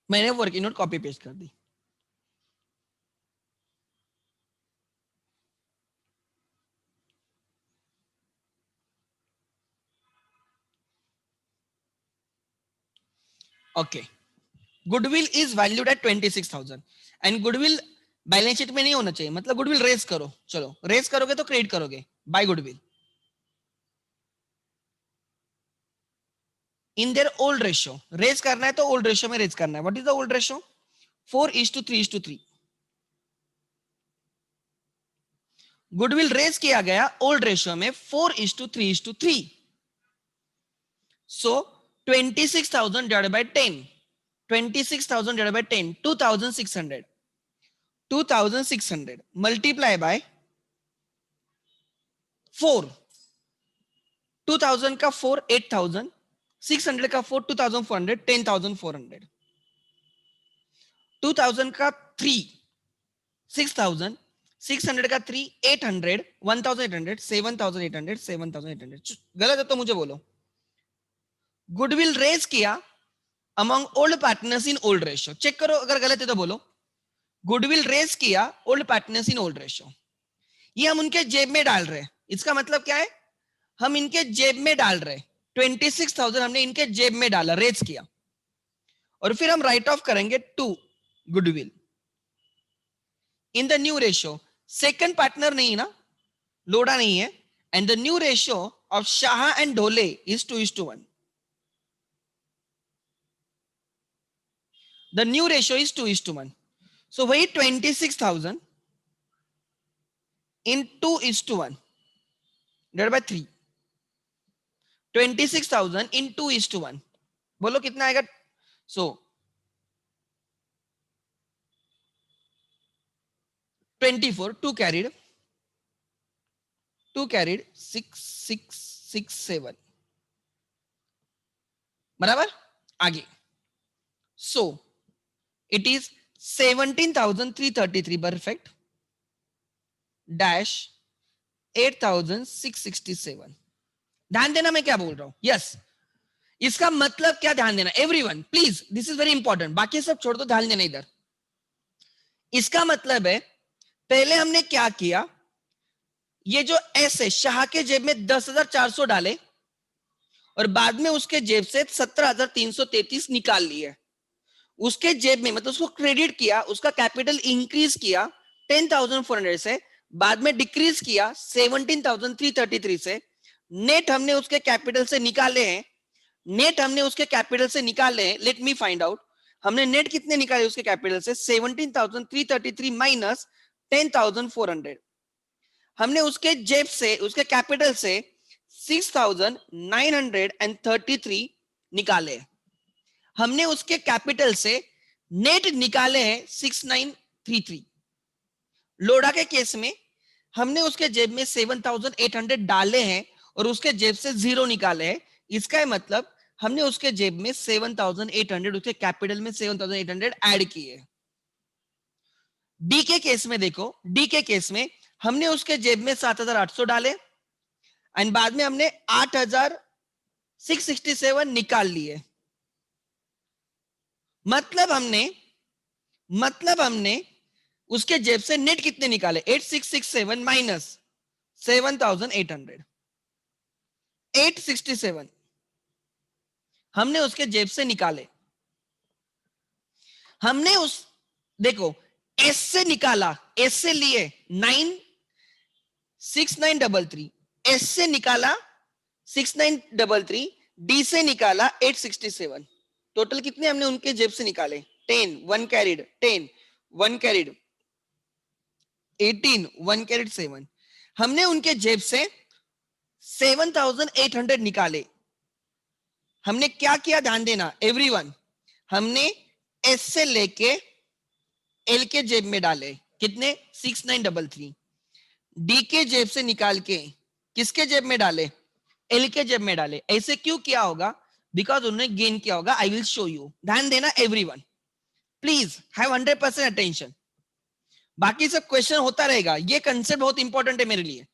मैंने वर्किंग नोट कॉपी पेस्ट कर दी। Okay, goodwill is valued at 26,000 and goodwill balance sheet में नहीं होना चाहिए, मतलब गुडविल रेस करो, चलो रेस करोगे तो क्रेडिट करोगे by goodwill in their old ratio. Raise करना है तो ओल्ड रेशियो में रेस करना है। What is the old ratio? 4:3:3। Goodwill raise किया गया ओल्ड रेशियो में 4:3:3। So 26,000 divided by 10, 26,000 divided by 10, 2,600, 2,600 multiply by 4, 2,000 का 4 8,000, 600 का 4 2,400, 10,400, 2,000 का 3 6,000, 600 का 3 800, 1,800, 7,800, 7,800। गलत है तो मुझे बोलो। गुडविल रेस किया among old partners in old ratio, check करो अगर गलत है तो बोलो। गुडविल रेस किया old partners in old ratio, ये हम उनके जेब में डाल रहे हैं। इसका मतलब क्या है? हम इनके जेब में डाल रहे हैं। 26,000 हमने इनके जेब में डाला, रेस किया, और फिर हम राइट ऑफ करेंगे to goodwill in the new ratio. Second partner नहीं ना, लोडा नहीं है, and the new ratio of Shah and Dhole is 2:1। The new ratio is 2:1। So वही 26,000 in 2:1 divided by 3, 26,000 in 2:1, बोलो कितना आएगा? सो 24, 2 carried 6,667 बराबर। आगे so it is 17,333 perfect dash 8,667। ध्यान देना मैं क्या बोल रहा हूं। यस, इसका मतलब क्या, ध्यान देना everyone please, this is very important. बाकी सब छोड़ दो, ध्यान देना इधर। इसका मतलब है पहले हमने क्या किया, ये जो एस है शाह के जेब में 10,400 डाले और बाद में उसके जेब से 17,333 निकाल लिए। उसके जेब में मतलब उसको क्रेडिट किया, उसका कैपिटल इंक्रीज किया 10,400 से, बाद में डिक्रीज किया 17,333 से। नेट हमने उसके कैपिटल से निकाले हैं नेट हमने उसके कैपिटल से निकाले, लेट मी फाइंड आउट। हमने नेट कितने निकाले उसके कैपिटल से? 17,333 माइनस 10,400। हमने उसके जेब से, उसके कैपिटल से 6,933 निकाले। हमने उसके कैपिटल से नेट निकाले हैं 6,933। लोडा के केस में हमने उसके जेब में 7,800 डाले हैं और उसके जेब से 0 निकाले हैं। इसका मतलब हमने उसके जेब में 7,800, उसके कैपिटल में 7,800 ऐड किए। डी के केस में देखो, डी के केस में हमने उसके जेब में 7,800 डाले एंड बाद में हमने 8,667 निकाल लिए। मतलब हमने उसके जेब से नेट कितने निकाले? 8,667 माइनस 7,800, 867 हमने उसके जेब से निकाले। हमने उस, देखो, एस से निकाला, एस से लिए 9,6,933, एस से निकाला 6,933, डी से निकाला 867। टोटल कितने हमने उनके जेब से निकाले? 10, 1 कैरिड, 10, 1 कैरिड 18, 1 कैरिड 7। हमने उनके जेब से 7,800 निकाले। हमने क्या किया ध्यान देना एवरीवन, हमने एस से लेके एल के जेब में डाले कितने? 6,933। डी के जेब से निकाल के किसके जेब में डाले? एल के जेब में डाले। ऐसे क्यों किया होगा? बिकॉज उन्होंने गेन किया होगा। आई विल शो यू, ध्यान देना एवरीवन, प्लीज हैव 100% अटेंशन। बाकी सब क्वेश्चन होता रहेगा, ये कंसेप्ट बहुत इंपॉर्टेंट है मेरे लिए,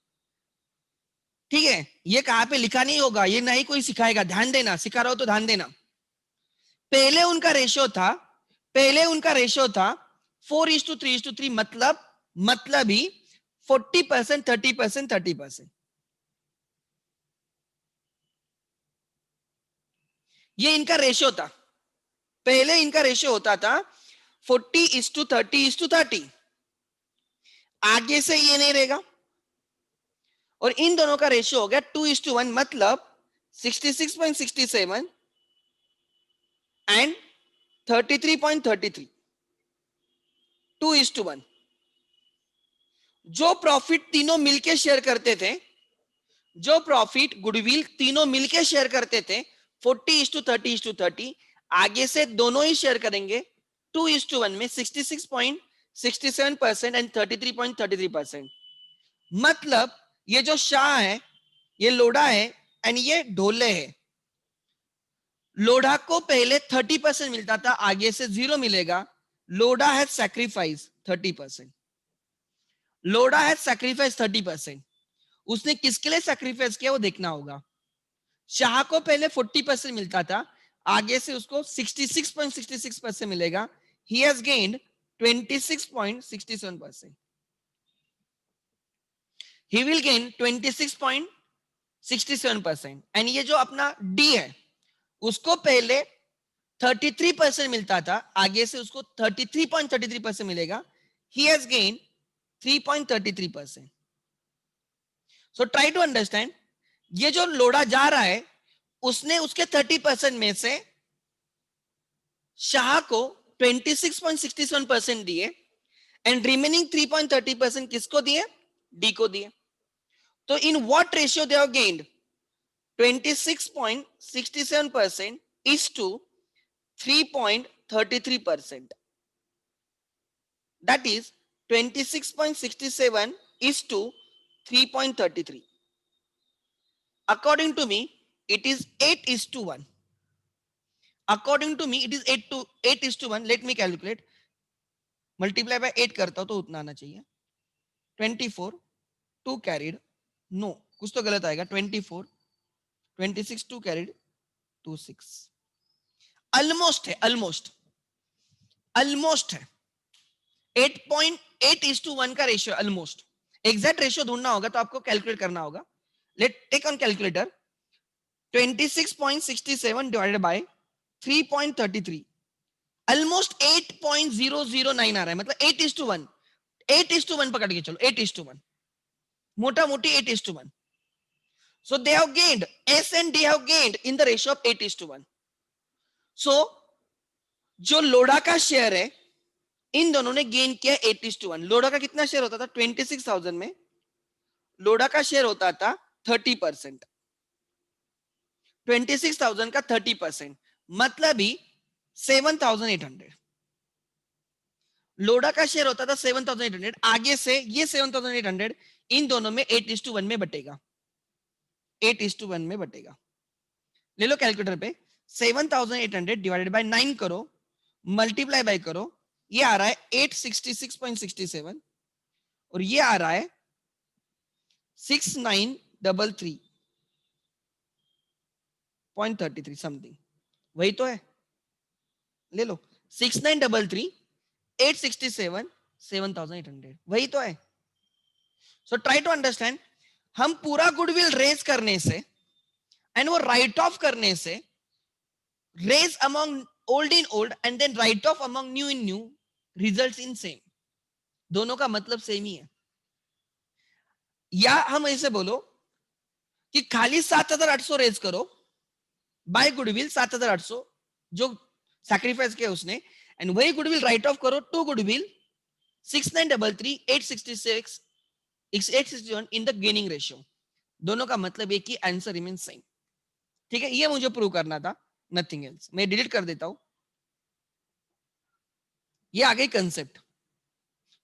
ठीक है? ये कहां पे लिखा नहीं होगा, ये नहीं कोई सिखाएगा, ध्यान देना, सिखा रहा हो तो ध्यान देना। पहले उनका रेशियो था 4:3:3, मतलब ही 40%, 30%, 30%। ये इनका रेशियो था। पहले इनका रेशियो होता था 40:30:30। आगे से ये नहीं रहेगा और इन दोनों का रेशियो हो गया 2:1, मतलब 66.67 एंड 33.33, 2:1। जो प्रॉफिट तीनों मिलके शेयर करते थे, जो प्रॉफिट गुडविल तीनों मिलके शेयर करते थे 40:30:30, आगे से दोनों ही शेयर करेंगे 2:1 में 66.67% एंड 33.33%। मतलब ये जो शाह है, ये लोढ़ा है एंड ये ढोले है। लोढ़ा को पहले 30% मिलता था, आगे से 0 मिलेगा। Lodha has sacrifice 30%। Lodha has sacrifice 30%। उसने किसके लिए सैक्रिफाइस किया वो देखना होगा। शाह को पहले 40% मिलता था, आगे से उसको 66.66% मिलेगा। He has gained 26.67%। he will gain 26.67%। And ये जो अपना डी है, उसको पहले 33% मिलता था, आगे से उसको 33.33% मिलेगा। he has gained 3.33%। so try to understand, ये जो लोड़ा जा रहा है उसने उसके 30% में से शाह को 26.67% दिए एंड रिमेनिंग 3.30% किसको दिए? डी को दिए। तो in what ratio they have gained? 26.67% is to 3.33%. That is 26.67 is to 3.33. According to me, it is 8:1. According to me, it is 8:1. Let me calculate. Multiply by 8 करता हूं तो उतना आना चाहिए। 24, 2 carried, no, कुछ तो गलत आएगा। 24, 26, 2 carried, 26। ऑलमोस्ट है, ऑलमोस्ट है। 8.8:1 का रेशियो, ऑलमोस्ट। एग्जैक्ट रेशियो ढूंढना होगा तो आपको कैलकुलेट करना होगा। Let take on calculator. 26.67 divided by 3.33, almost 8.009 आ रहा है, मतलब 8:1। 8:1 पकड़ के चलो, 8:1, मोटा मोटी 8:1। So they have gained S and D have gained in the ratio of 8:1. So जो लोडा का शेयर है इन दोनों ने गेन किया 8:1. लोडा का कितना शेयर होता था 26,000 में, लोडा का शेयर होता था 30%. 26,000 का 30% मतलब ही 7,800. लोडा का शेयर होता था 7,800. आगे से ये 7,800 इन दोनों में 8:1 में बटेगा. 8:1 में बटेगा. ले लो कैलकुलेटर पे. 7,800 डिवाइडेड बाय 9 करो, मल्टीप्लाई बाय करो. ये आ रहा है 866.67 और ये आ रहा है 6933.33 समथिंग. वही तो है. ले लो 6933 867 7,800 वही तो है. So try to understand. हम पूरा गुडविल रेज करने से एंड वो राइट ऑफ करने से, raise among old in old and then write off among new in new, results in same. दोनों का मतलब सेम ही है. या हम ऐसे बोलो कि खाली 7,800 रेज करो बाय गुडविल, 7,800 जो सैक्रिफाइस किया उसने, एंड वही गुडविल राइट ऑफ करो to goodwill 6933 866 861 in the gaining ratio. दोनों का मतलब एक ही, आंसर रिमेन सेम. ठीक है, ये मुझे प्रूव करना था, नथिंग एल्स. मैं डिलीट कर देता हूं. ये आ गई कंसेप्ट.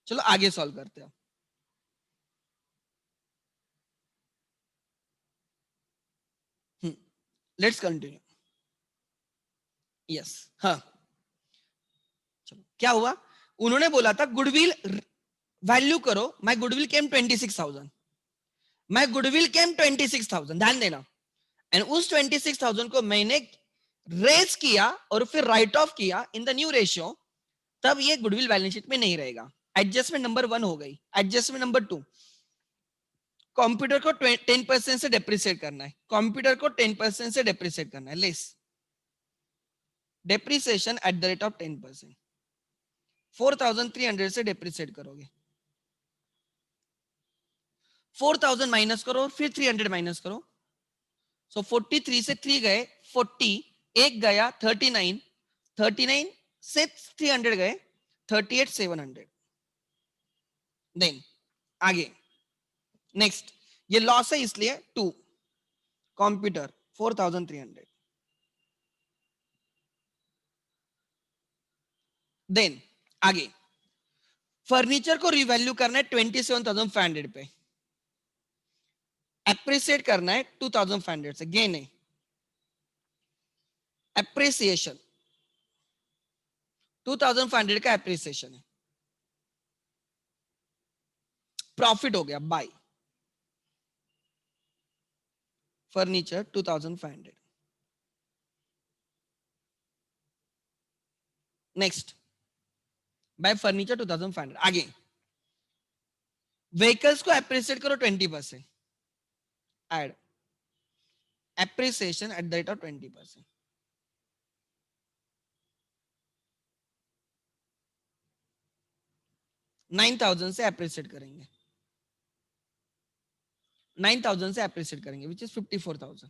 चलो आगे सॉल्व करते हैं. Let's continue. यस, हाँ. चलो क्या हुआ, उन्होंने बोला था गुडविल वैल्यू करो. My goodwill came 26,000. My goodwill came 26,000, ध्यान देना. एंड उस 26,000 को मैंने रेज किया और फिर राइट ऑफ किया इन द न्यू रेशियो. तब ये गुडविल बैलेंस शीट में नहीं रहेगा. एडजस्टमेंट नंबर 1 हो गई. एडजस्टमेंट नंबर 2, कंप्यूटर को 10% से डेप्रिसिएट करना है. कंप्यूटर को 10% से डेप्रिसिएट करना है. Less depreciation eight the rate of 10%. 4,300 से डेप्रिसिएट करोगे. 4,000 माइनस करो, फिर 300 माइनस करो. सो 43 से 3 गए 40, एक गया 39, 39 से 300 गए 38,700. देन आगे नेक्स्ट, ये लॉस है इसलिए 2. कंप्यूटर 4,300. देन आगे फर्नीचर को रिवैल्यू करना है 27,500 पे. एप्रिसिएट करना है 2,500 से. गेन है एप्रिसिएशन 2,500 का एप्रिसिएशन है. प्रॉफिट हो गया by furniture 2,500. Next by furniture 2,500. आगे व्हीकल्स को एप्रिसिएट करो 20%. Add appreciation at the rate of 20%. 9,000 से एप्रिसिएट करेंगे. 9,000 से एप्रिसिएट करेंगे विच इज 54,000.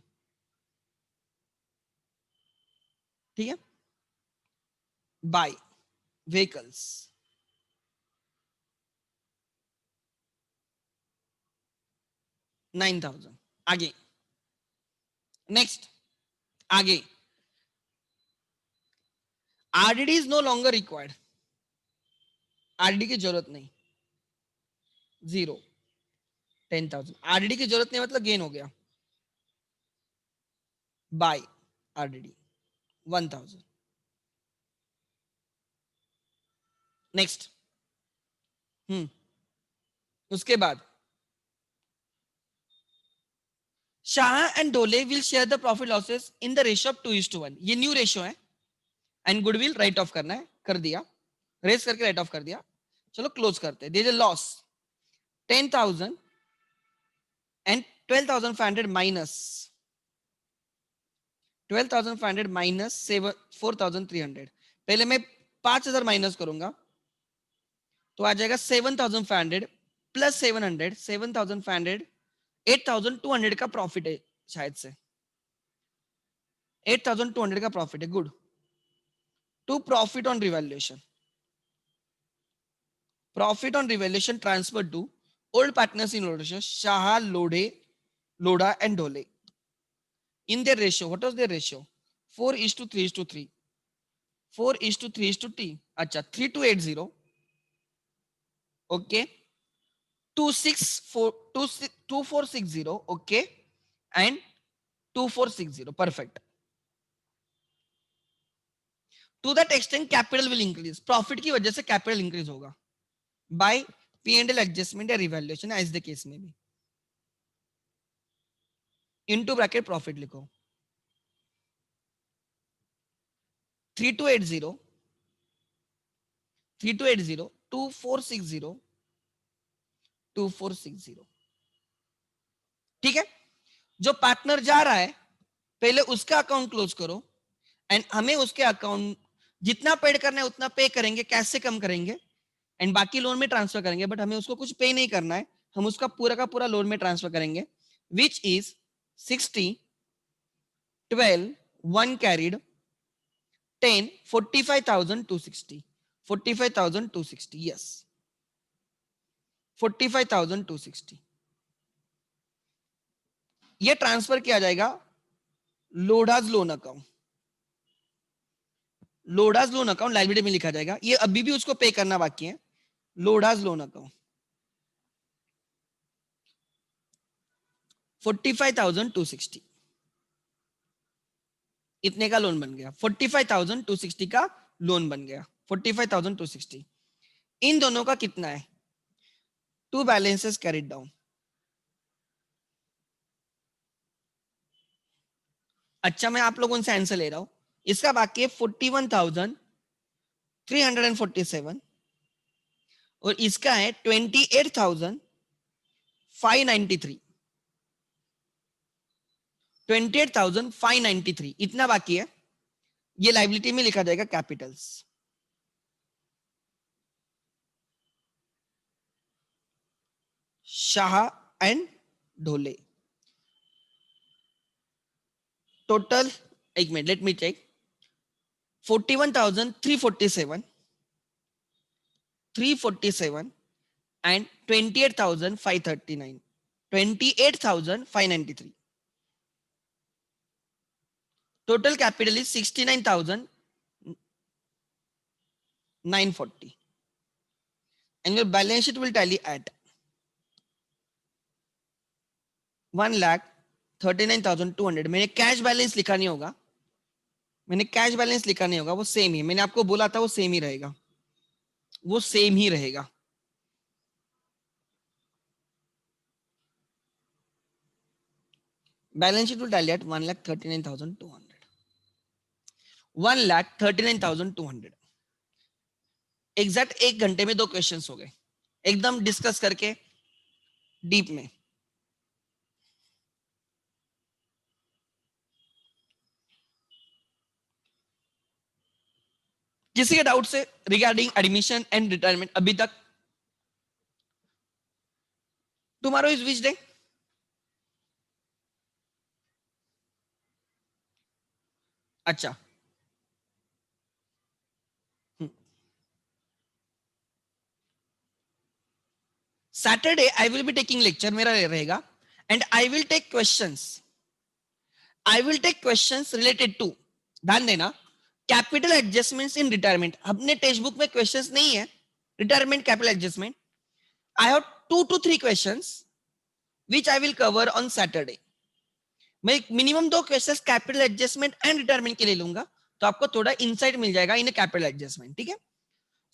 ठीक है, बाय व्हीकल्स 9,000. आगे नेक्स्ट, आगे RDD is no longer required. RDD की जरूरत नहीं. 0 10,000. आरडीडी की जरूरत नहीं मतलब गेन हो गया. Bye RDD 1,000. नेक्स्ट उसके बाद शाह एंड डोले will share the profit losses in the ratio of 2:1. ये न्यू रेशियो है एंड गुडविल राइट ऑफ करना है. कर दिया, रेस करके राइट ऑफ कर दिया. चलो क्लोज करते हैं. There is a loss 10,000 and 12,500 minus 12,500 minus 4,300. पहले मैं 5,000 माइनस करूंगा तो आ जाएगा 7,500 प्लस 700 7,500 8,200 का प्रॉफिट है शायद से. 8,200 का प्रॉफिट है, good. To profit on revaluation, profit on revaluation transferred to old partners in ownership, Shah, Loda and Dole. In their ratio, what was their ratio? 4:3:3. 4:3:T. Acha, 3280. Okay. 2460. Okay. And 2460. Perfect. To that extent, capital will increase. Profit की वजह से capital increase होगा. By P&L adjustment या revaluation, as the case may be. Into bracket profit लिखो. 3280, 3280, 2460, 2460. ठीक है, जो partner जा रहा है पहले उसका अकाउंट क्लोज करो एंड हमें उसके अकाउंट जितना पेड करना है उतना पे करेंगे, कैश से कम करेंगे एंड बाकी लोन में ट्रांसफर करेंगे, बट हमें उसको कुछ पे नहीं करना है, हम उसका पूरा का पूरा लोन में ट्रांसफर करेंगे, विच इज 60, 12, 1 कैरिड, 10, 45,260. 45,260, yes. 45,260. ये ट्रांसफर किया जाएगा Lodha's loan account, Lodha's loan account liability में लिखा जाएगा, ये अभी भी उसको पे करना बाकी है, लोडाज लोन अकाउंट 45,260, इतने का लोन बन गया, 45,260 का लोन बन गया, 45,260. इन दोनों का कितना है? To balances carried down. अच्छा, मैं आप लोगों से आंसर ले रहा हूं, इसका बाकी है 41,347 और इसका है 28,593. 28,593 इतना बाकी है, ये लाइबिलिटी में लिखा जाएगा capitals. Shah and Dhole total, एक minute let me check, 41,347, 347 and 28,539, 28,593. Total capital is 69,940 and your balance sheet will tally at 1,39,200. मैंने कैश बैलेंस लिखा नहीं होगा, मैंने कैश बैलेंस लिखा नहीं होगा, वो सेम ही, मैंने आपको बोला था वो सेम ही रहेगा, वो सेम ही रहेगा. Balance sheet will tally at 1,39,200. 1,39,200. Exact 1 घंटे में 2 क्वेश्चंस हो गए, एकदम डिस्कस करके डीप में. किसी के डाउट से रिगार्डिंग एडमिशन एंड रिटायरमेंट अभी तक? Tomorrow is which day? अच्छा, Saturday I will be taking lecture, मेरा रहेगा and I will take questions, I will take questions related to, ध्यान देना, कैपिटल एडजस्टमेंट्स इन रिटायरमेंट. अपने टेक्स्ट बुक में questions नहीं है retirement capital adjustment. I have 2 to 3 questions which I will cover on Saturday. मैं minimum 2 questions capital adjustment and retirement के लिए लूंगा, तो आपको थोड़ा इनसाइट मिल जाएगा इन कैपिटल एडजस्टमेंट. ठीक है,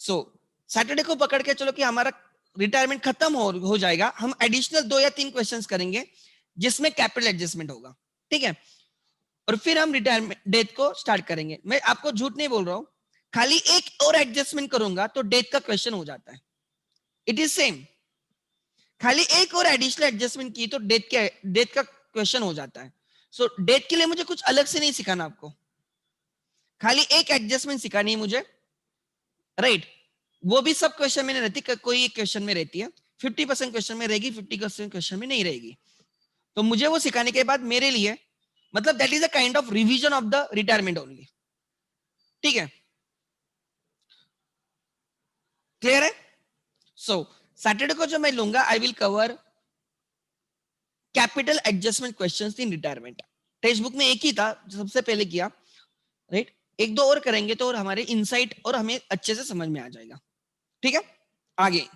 सो सैटरडे को पकड़ के चलो कि हमारा रिटायरमेंट खत्म हो जाएगा, हम एडिशनल 2 या 3 क्वेश्चंस करेंगे जिसमें कैपिटल एडजस्टमेंट होगा. ठीक है, और फिर हम रिटायरमेंट डेट को स्टार्ट करेंगे. मैं आपको झूठ नहीं बोल रहा हूं, खाली एक और एडजस्टमेंट करूंगा तो डेट का क्वेश्चन हो जाता है. इट इज सेम, खाली एक और एडिशनल एडजस्टमेंट की तो डेट का क्वेश्चन हो जाता है. सो डेट के लिए मुझे कुछ अलग से नहीं सिखाना, आपको खाली एक एडजस्टमेंट सिखानी है मुझे, राइट? वो भी सब क्वेश्चन में नहीं रहती, कोई एक क्वेश्चन में रहती है, 50% क्वेश्चन में रहेगी, 50% क्वेश्चन में नहीं रहेगी. तो मुझे वो सिखाने के बाद मेरे लिए मतलब that is a kind of revision of the retirement only. ठीक है, क्लियर है. सो सैटरडे को जो मैं लूंगा, आई will cover capital adjustment questions in retirement. Text book में एक ही था जो सबसे पहले किया, राइट. एक दो और करेंगे तो और हमारे इनसाइट और हमें अच्छे से समझ में आ जाएगा. ठीक है, आगे.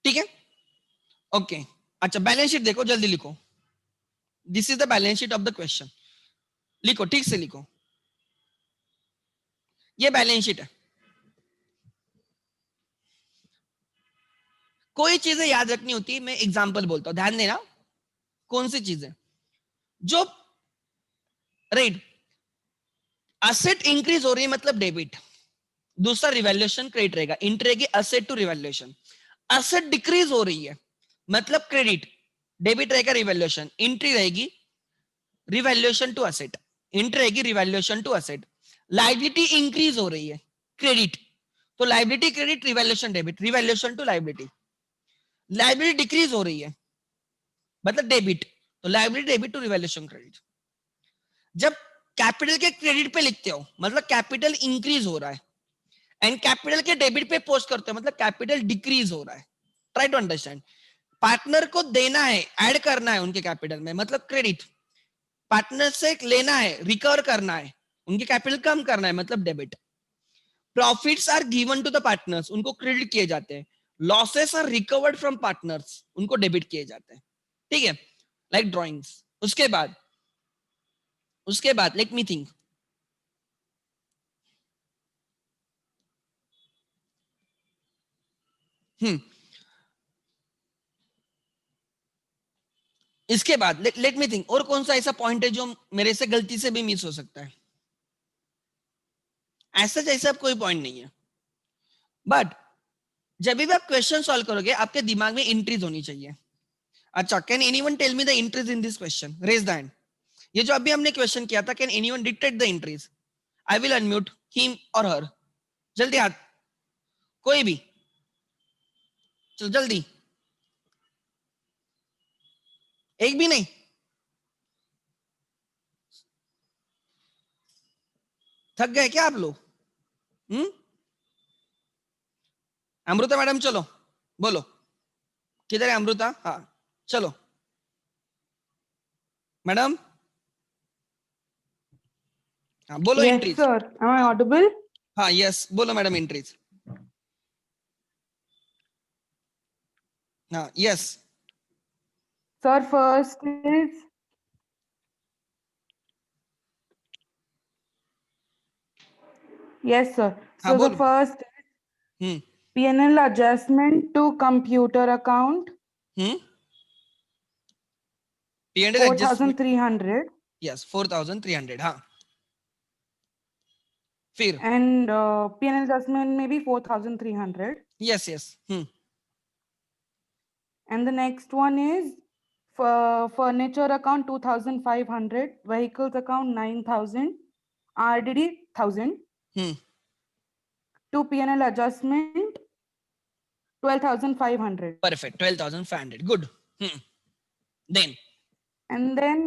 ठीक है, ओके. अच्छा, बैलेंस शीट देखो, जल्दी लिखो. This is the balance sheet of the question. लिखो, ठीक से लिखो. ये बैलेंस शीट है. कोई चीजें याद रखनी होती है, मैं एग्जांपल बोलता हूं, ध्यान देना. कौन सी चीजें जो, राइट, असेट इंक्रीज हो रही है मतलब डेबिट. दूसरा रिवैल्यूएशन क्रेडिट रहेगा. इंट्री रहेगी asset to revaluation. Asset decrease हो रही है मतलब क्रेडिट. डेबिट रहेगा रिवैल्यूएशन. इंट्री रहेगी रिवैल्यूएशन टू असेट. इंट्री रहेगी revaluation to asset. Liability increase हो रही है, क्रेडिट. तो liability credit, revaluation debit, revaluation to liability. Liability decrease हो रही है मतलब डेबिट. तो liability debit to revaluation credit. जब कैपिटल के क्रेडिट पे लिखते हो मतलब कैपिटल इंक्रीज हो रहा है, एंड कैपिटल के डेबिट पे पोस्ट करते हो मतलब कैपिटल डिक्रीज हो रहा है. Try to understand. पार्टनर को देना है, ऐड करना है उनके कैपिटल में मतलब क्रेडिट. पार्टनर से लेना है, रिकवर करना है, उनके कैपिटल कम करना है मतलब debit. Profits are given to the partners, उनको क्रेडिट किए जाते हैं. Losses are recovered from partners, उनको डेबिट किए जाते हैं. ठीक है, लाइक ड्रॉइंग्स. उसके बाद लेट मी थिंक. इसके बाद लेट मी थिंक, और कौन सा ऐसा पॉइंट है जो मेरे से गलती से भी मिस हो सकता है. ऐसा जैसा कोई पॉइंट नहीं है, बट जब भी आप क्वेश्चन सॉल्व करोगे आपके दिमाग में एंट्रीज होनी चाहिए. अच्छा, can anyone tell me the entries in this question? Raise the hand. ये जो अभी हमने क्वेश्चन किया था, can anyone dictate the entries? I will unmute him और हर. जल्दी हाथ, कोई भी, चलो जल्दी. एक भी नहीं? थक गए क्या आप लोग? अमृता मैडम चलो, बोलो. किधर है अमृता? हाँ, चलो मैडम. हाँ बोलो Yes, entries. sir. Am I audible? हाँ यस, बोलो मैडम एंट्रीज. हाँ yes. Sir, first is yes, sir. हाँ So the बोलो. first hmm. P&L adjustment to computer account hmm. P&L adjustment. 4,300 yes 4,300. हाँ, फिर. and P&L adjustment maybe 4,300 yes yes. and the next one is furniture account 2,500, vehicles account 9,000, RDD 1,000 hmm. to P&L adjustment 12,500 perfect, 12,500. Good. Then and then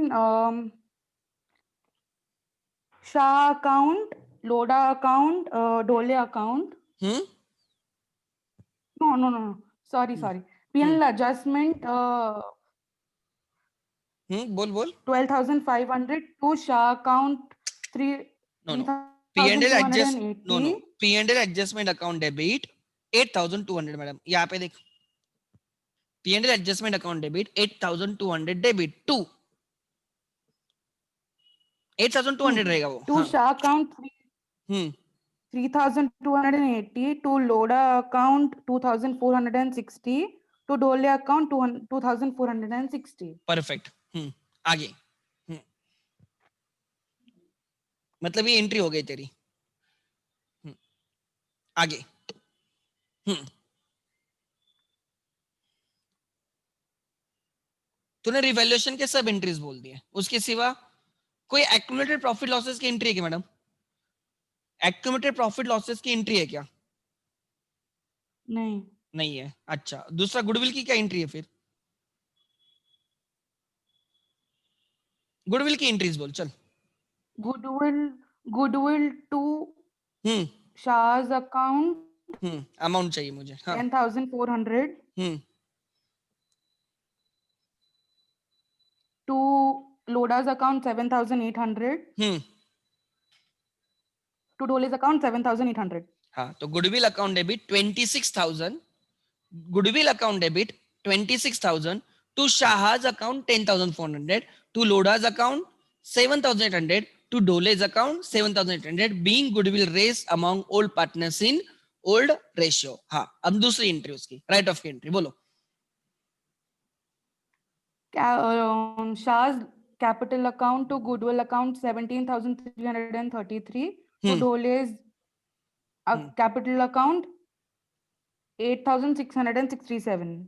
Shah account, Loda account, Dole account. Hmm. No. Sorry. P&L adjustment बोल बोल. 12,500 to Shah account no no. P&L adjust, no no. 3,280. P&L adjustment account debit 8,200 madam. यहाँ पे देख, P&L adjustment account debit 8,200 debit to 8,200 रहेगा वो. To हाँ. Shah account hmm. 3,280, to Loda account 2,460, to Dole account 2,460. Perfect. आगे. मतलब ये entry हो गई तेरी. आगे. तूने रिवैल्यूएशन के सब एंट्रीज बोल दिए, उसके सिवा कोई एक्यूमुलेटेड प्रॉफिट लॉसेस की एंट्री है क्या मैडम? एक्यूमुलेटेड प्रॉफिट लॉसेस की एंट्री है क्या? नहीं. नहीं है. अच्छा, दूसरा गुडविल की क्या एंट्री है फिर? गुडविल की एंट्रीज बोल चल। Goodwill to hmm Shah's account amount चाहिए मुझे, हाँ। 10,400. हम्म To Loda's account 7,800. Hmm To Dole's account 7,800. हाँ, तो goodwill account debit 26,000, goodwill account debit 26,000 to Shah's account 10,400, to Lodha's account 7,800, to Dhole's account 7,800, being goodwill raised among old partners in old ratio. हाँ, अब दूसरी entry उसकी, right of की entry बोलो। Shah's capital account to Goodwill account 17,333. To hmm Dole's capital account 8,667.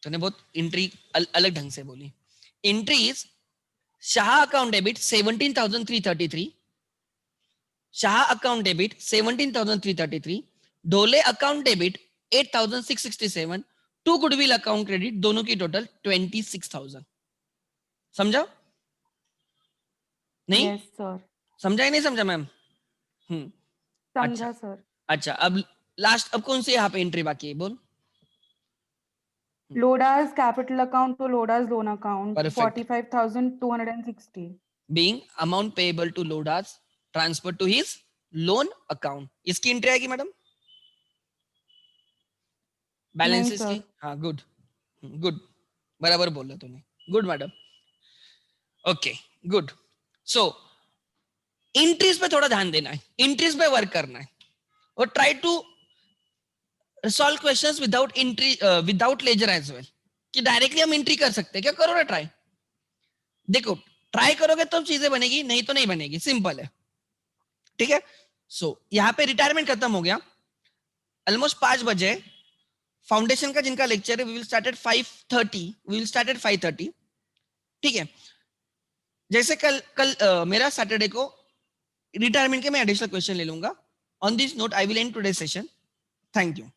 तूने बहुत entry अलग ढंग से बोली। Entries Shah account debit 17,333, Shah account debit 17,333, Dole account debit 8,667, to goodwill account credit, दोनों की टोटल 26,000। समझा नहीं? Yes, sir. समझा ही नहीं समझा मैम? अच्छा समझा सर। अच्छा, अब लास्ट, अब कौन सी यहाँ पे एंट्री बाकी है बोल। Loda's capital account to Loda's loan account Perfect. 45,260. Being amount payable to लोडास transfer to his loan account, इसकी एंट्री आएगी मैडम बैलेंसेस नहीं, की। sir. हाँ गुड गुड, बराबर बोला तूने, good madam. Okay good. So entries पे थोड़ा ध्यान देना है, एंट्रीज पे वर्क करना है, और try to solve questions without entry, without ledger as well, कि डायरेक्टली हम एंट्री कर सकते हैं क्या? करो ना ट्राई, देखो ट्राई करोगे तो चीजें बनेगी, नहीं तो नहीं बनेगी, सिंपल है, ठीक है। सो यहाँ पे रिटायरमेंट खत्म हो गया, ऑलमोस्ट 5 बजे। फाउंडेशन का जिनका लेक्चर है, we will start at 5:30, we will start at 5:30, ठीक है। जैसे कल मेरा सैटरडे को रिटायरमेंट के मैं एडिशनल क्वेश्चन ले लूंगा। On this note I will and today session, thank you.